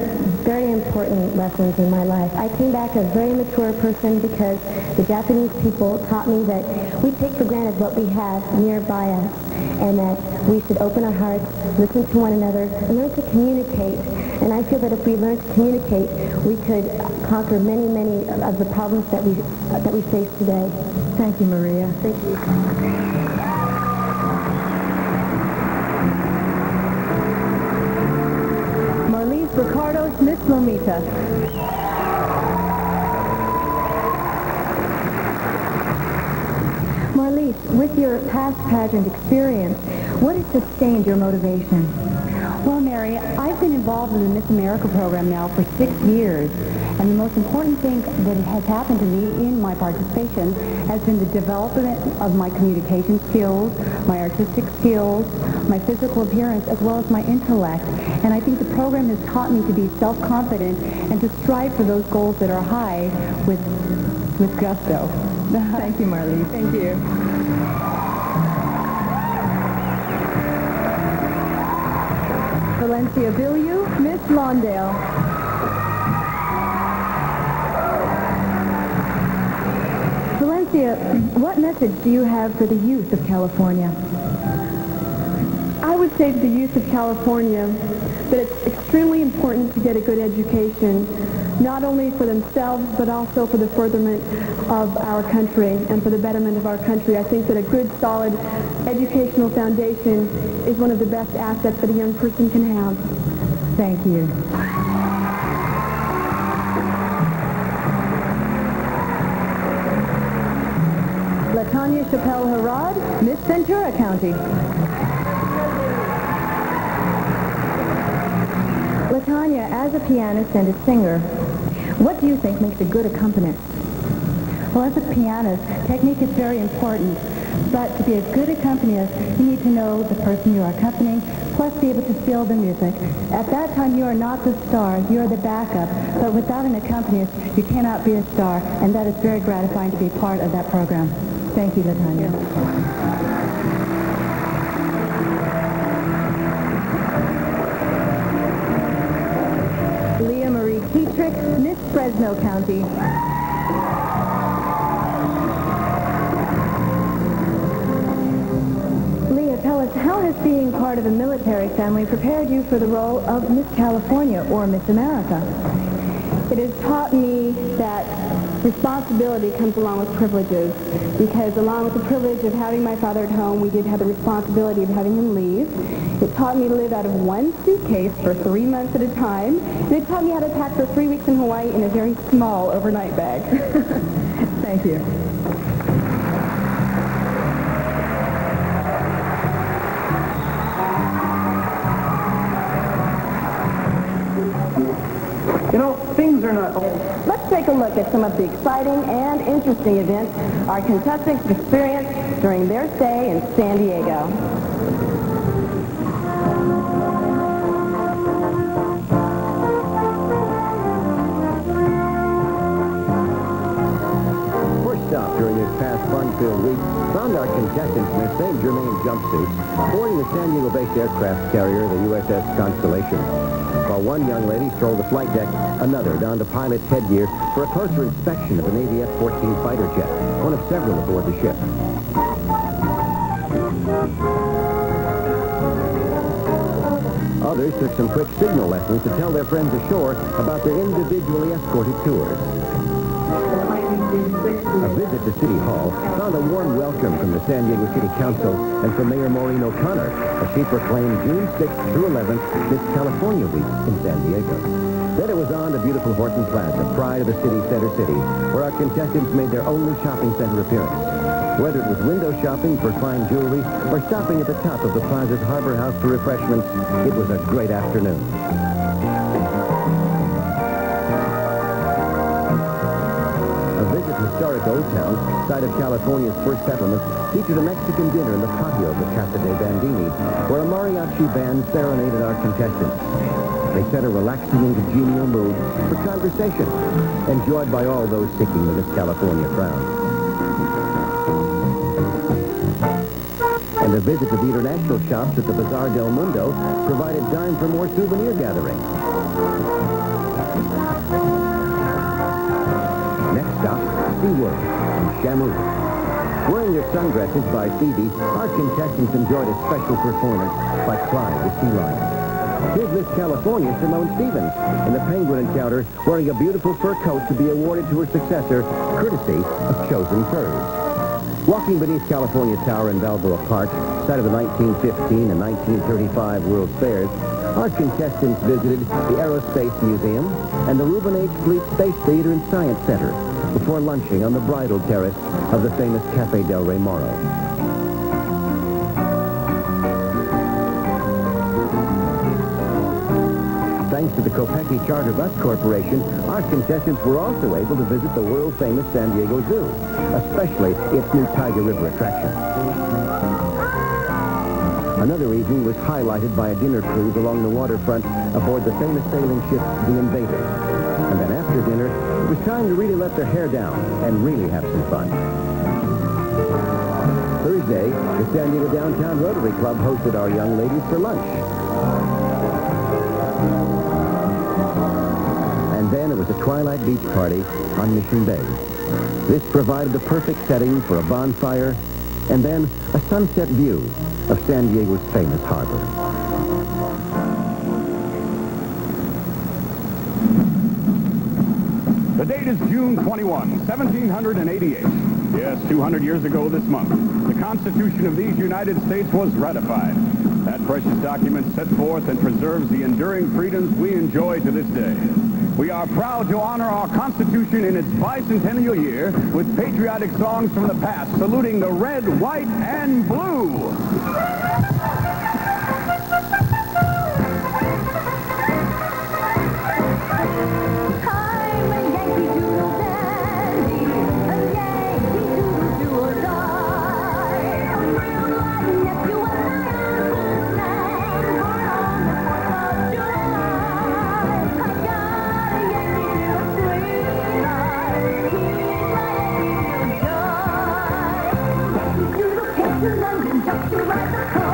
very important lessons in my life. I came back a very mature person because the Japanese people taught me that we take for granted what we have nearby us and that we should open our hearts, listen to one another, and learn to communicate. And I feel that if we learn to communicate, we could conquer many, many of the problems that we face today. Thank you, Maria. Thank you. Marlise Ricardo's Miss Lomita. Marlise, with your past pageant experience, what has sustained your motivation? Well, Mary, I've been involved in the Miss America program now for 6 years, and the most important thing that has happened to me in my participation has been the development of my communication skills, my artistic skills, my physical appearance, as well as my intellect. And I think the program has taught me to be self-confident and to strive for those goals that are high with gusto. Thank you, Marlise. Thank you. Valencia Villu, Miss Lawndale. Valencia, what message do you have for the youth of California? I would say to the youth of California that it's extremely important to get a good education, not only for themselves, but also for the furtherment of our country and for the betterment of our country. I think that a good, solid educational foundation is one of the best assets that a young person can have. Thank you. LaTanya Chappelle Harrod, Miss Ventura County. LaTanya, as a pianist and a singer, what do you think makes a good accompanist? Well, as a pianist, technique is very important, but to be a good accompanist, you need to know the person you are accompanying, plus be able to feel the music. At that time, you are not the star, you are the backup, but without an accompanist, you cannot be a star, and that is very gratifying to be part of that program. Thank you, LaTanya. Leah Marie Dietrich, Miss Fresno County. Leah, tell us, how has being part of a military family prepared you for the role of Miss California or Miss America? It has taught me that responsibility comes along with privileges, because along with the privilege of having my father at home, we did have the responsibility of having him leave. It taught me to live out of one suitcase for 3 months at a time, and it taught me how to pack for 3 weeks in Hawaii in a very small overnight bag. Thank you. You know, things are not... Let's take a look at some of the exciting and interesting events our contestants experienced during their stay in San Diego. First stop during this past fun-filled week found our contestants in their St. Germain jumpsuits boarding the San Diego-based aircraft carrier, the USS Constellation. While one young lady strolled the flight deck, another donned a pilot's headgear for a closer inspection of a Navy F-14 fighter jet, one of several aboard the ship. Others took some quick signal lessons to tell their friends ashore about their individually escorted tours. A visit to City Hall found a warm welcome from the San Diego City Council and from Mayor Maureen O'Connor as she proclaimed June 6th through 11th Miss California Week in San Diego. Then it was on to beautiful Horton Plaza, pride of the city, Center City, where our contestants made their only shopping center appearance. Whether it was window shopping for fine jewelry or stopping at the top of the plaza's Harbor House for refreshments, it was a great afternoon. A visit to historic Old Town, site of California's first settlement, featured a Mexican dinner in the patio of the Casa de Bandini, where a mariachi band serenaded our contestants. They set a relaxing and congenial mood for conversation, enjoyed by all those seeking the Miss California crown. And a visit to the international shops at the Bazaar del Mundo provided time for more souvenir gathering. Next stop, SeaWorld in Shamu. Wearing their sundresses by Phoebe, our contestants enjoyed a special performance by Clyde the Sea Lion. Here's Miss California, Simone Stevens, in the penguin encounter, wearing a beautiful fur coat to be awarded to her successor, courtesy of Chosen Furs. Walking beneath California Tower in Balboa Park, site of the 1915 and 1935 World's Fairs, our contestants visited the Aerospace Museum and the Reuben H. Fleet Space Theater and Science Center before lunching on the bridal terrace of the famous Cafe del Rey Moro. Thanks to the Kopecky Charter Bus Corporation, our contestants were also able to visit the world-famous San Diego Zoo, especially its new Tiger River attraction. Another evening was highlighted by a dinner cruise along the waterfront aboard the famous sailing ship, the Invader. And then after dinner, it was time to really let their hair down and really have some fun. Thursday, the San Diego Downtown Rotary Club hosted our young ladies for lunch. And then it was a twilight beach party on Mission Bay. This provided the perfect setting for a bonfire and then a sunset view of San Diego's famous harbor. The date is June 21, 1788. Yes, 200 years ago this month, the Constitution of these United States was ratified. That precious document set forth and preserves the enduring freedoms we enjoy to this day. We are proud to honor our Constitution in its bicentennial year with patriotic songs from the past, saluting the red, white, and blue. London, just to ride the car.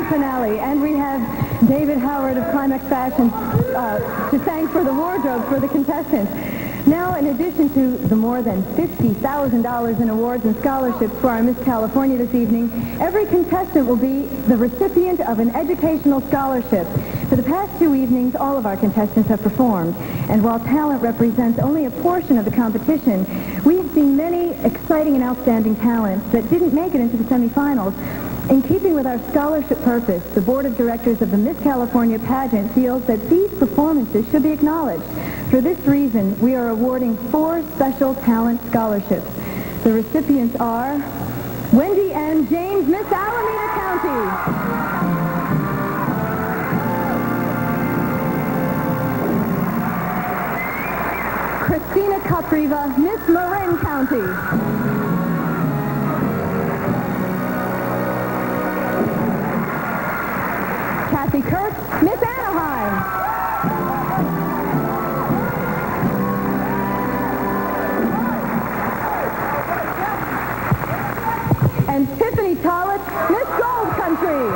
finale, and we have David Howard of Climax Fashion to thank for the wardrobe for the contestants. Now, in addition to the more than $50,000 in awards and scholarships for our Miss California this evening, every contestant will be the recipient of an educational scholarship. For the past 2 evenings, all of our contestants have performed, and while talent represents only a portion of the competition, we have seen many exciting and outstanding talents that didn't make it into the semifinals. In keeping with our scholarship purpose, the Board of Directors of the Miss California Pageant feels that these performances should be acknowledged. For this reason, we are awarding 4 special talent scholarships. The recipients are Wendy and James, Miss Alameda County. Christina Capriva, Miss Marin County. Kathy Kirk, Miss Anaheim. And Tiffany Tollett, Miss Gold Country.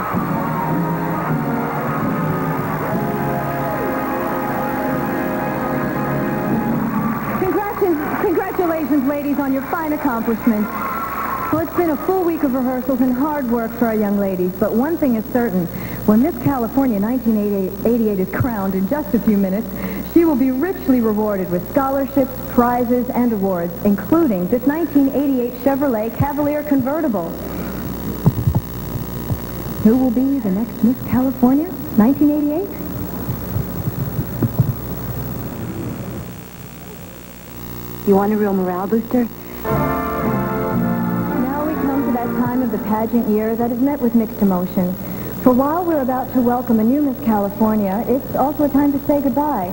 Congratulations, ladies, on your fine accomplishments. Well, it's been a full week of rehearsals and hard work for our young ladies, but one thing is certain. When Miss California 1988 is crowned in just a few minutes, she will be richly rewarded with scholarships, prizes, and awards, including this 1988 Chevrolet Cavalier convertible. Who will be the next Miss California 1988? You want a real morale booster? Now we come to that time of the pageant year that is met with mixed emotions. For while we're about to welcome a new Miss California, it's also a time to say goodbye.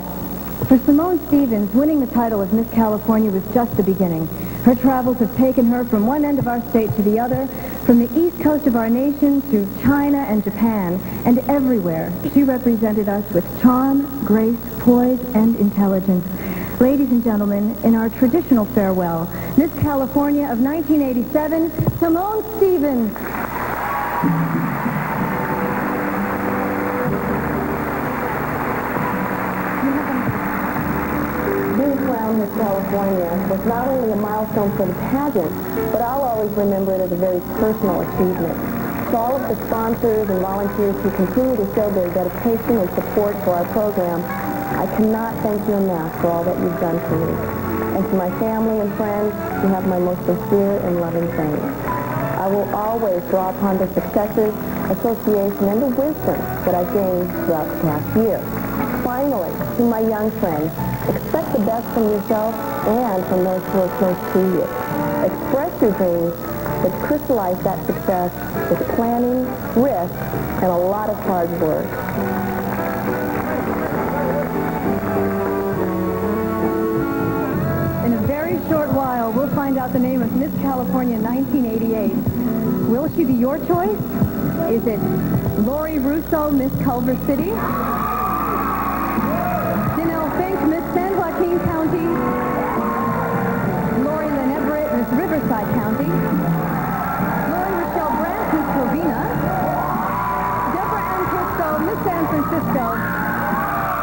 For Simone Stevens, winning the title of Miss California was just the beginning. Her travels have taken her from one end of our state to the other, from the east coast of our nation to China and Japan, and everywhere she represented us with charm, grace, poise, and intelligence. Ladies and gentlemen, in our traditional farewell, Miss California of 1987, Simone Stevens. Being crowned Miss California was not only a milestone for the pageant, but I'll always remember it as a very personal achievement. To all of the sponsors and volunteers who continue to show their dedication and support for our program, I cannot thank you enough for all that you've done for me. And to my family and friends, you have my most sincere and loving thanks. I will always draw upon the successes, association, and the wisdom that I've gained throughout the past year. Finally, to my young friends, expect the best from yourself and from those who are close to you. Express your dreams, but crystallize that success with planning, risk, and a lot of hard work. In a very short while, we'll find out the name of Miss California 1988. Will she be your choice? Is it Lori Russo, Miss Culver City? Janelle Fink, Miss San Joaquin County? Lori Lynn Everett, Miss Riverside County? Lori Rochelle Brandt, Miss Covina? Deborah Ann Crisco, Miss San Francisco?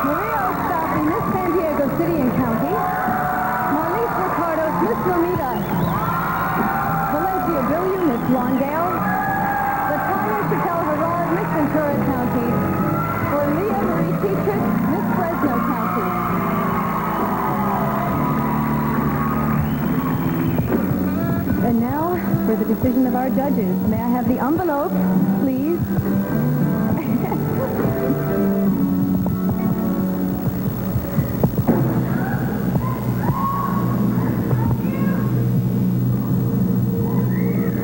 Maria Ostafi, Miss San Diego City and County? Miss Lomita, Valencia Billiou, Miss Lawndale, Latonya Chappelle Herard, Miss Ventura County, or Leah Marie Tietrich, Miss Fresno County. And now for the decision of our judges. May I have the envelope, please?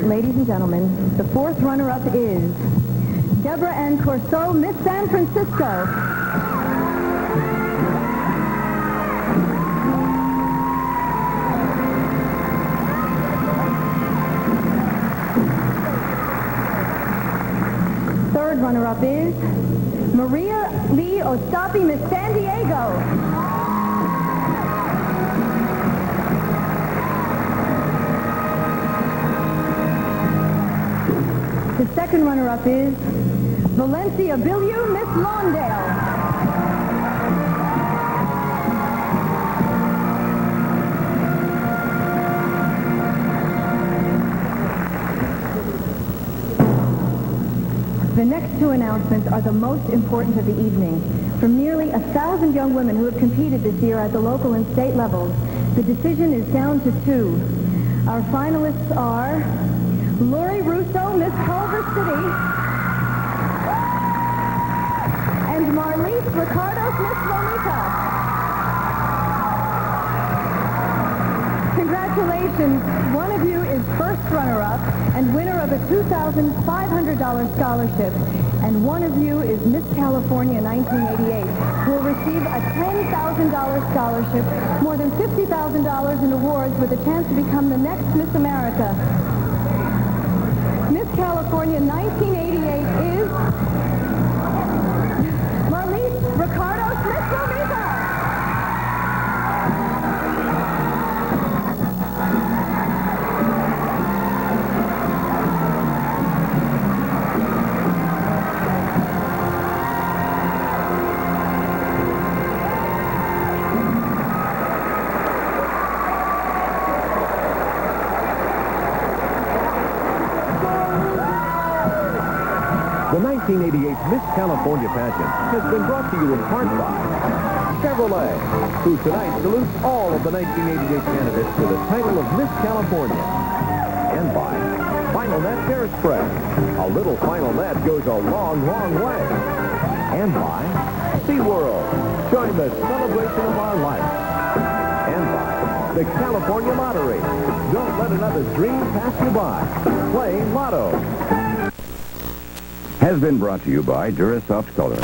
Ladies and gentlemen, the fourth runner-up is Deborah Ann Corso, Miss San Francisco. Third runner-up is Maria Lee Ostapi, Miss San Diego. The second runner-up is Valencia Billieu, Miss Lawndale. The next two announcements are the most important of the evening. From nearly 1,000 young women who have competed this year at the local and state levels, the decision is down to two. Our finalists are Lori Russo, Miss Culver City, and Marlise Ricardos, Miss Lomita. Congratulations. One of you is first runner-up and winner of a $2,500 scholarship, and one of you is Miss California 1988, who will receive a $10,000 scholarship, more than $50,000 in awards, with a chance to become the next Miss America. Miss California 1988 is Marlise Ricardos, Miss Lomita. The 1988 Miss California pageant has been brought to you in part by Chevrolet, who tonight salutes all of the 1988 candidates to the title of Miss California. And by Final Net Hairspray. A little Final Net goes a long, long way. And by SeaWorld. Join the celebration of our life. And by the California Lottery. Don't let another dream pass you by. Play Lotto. Has been brought to you by Durasoft Color.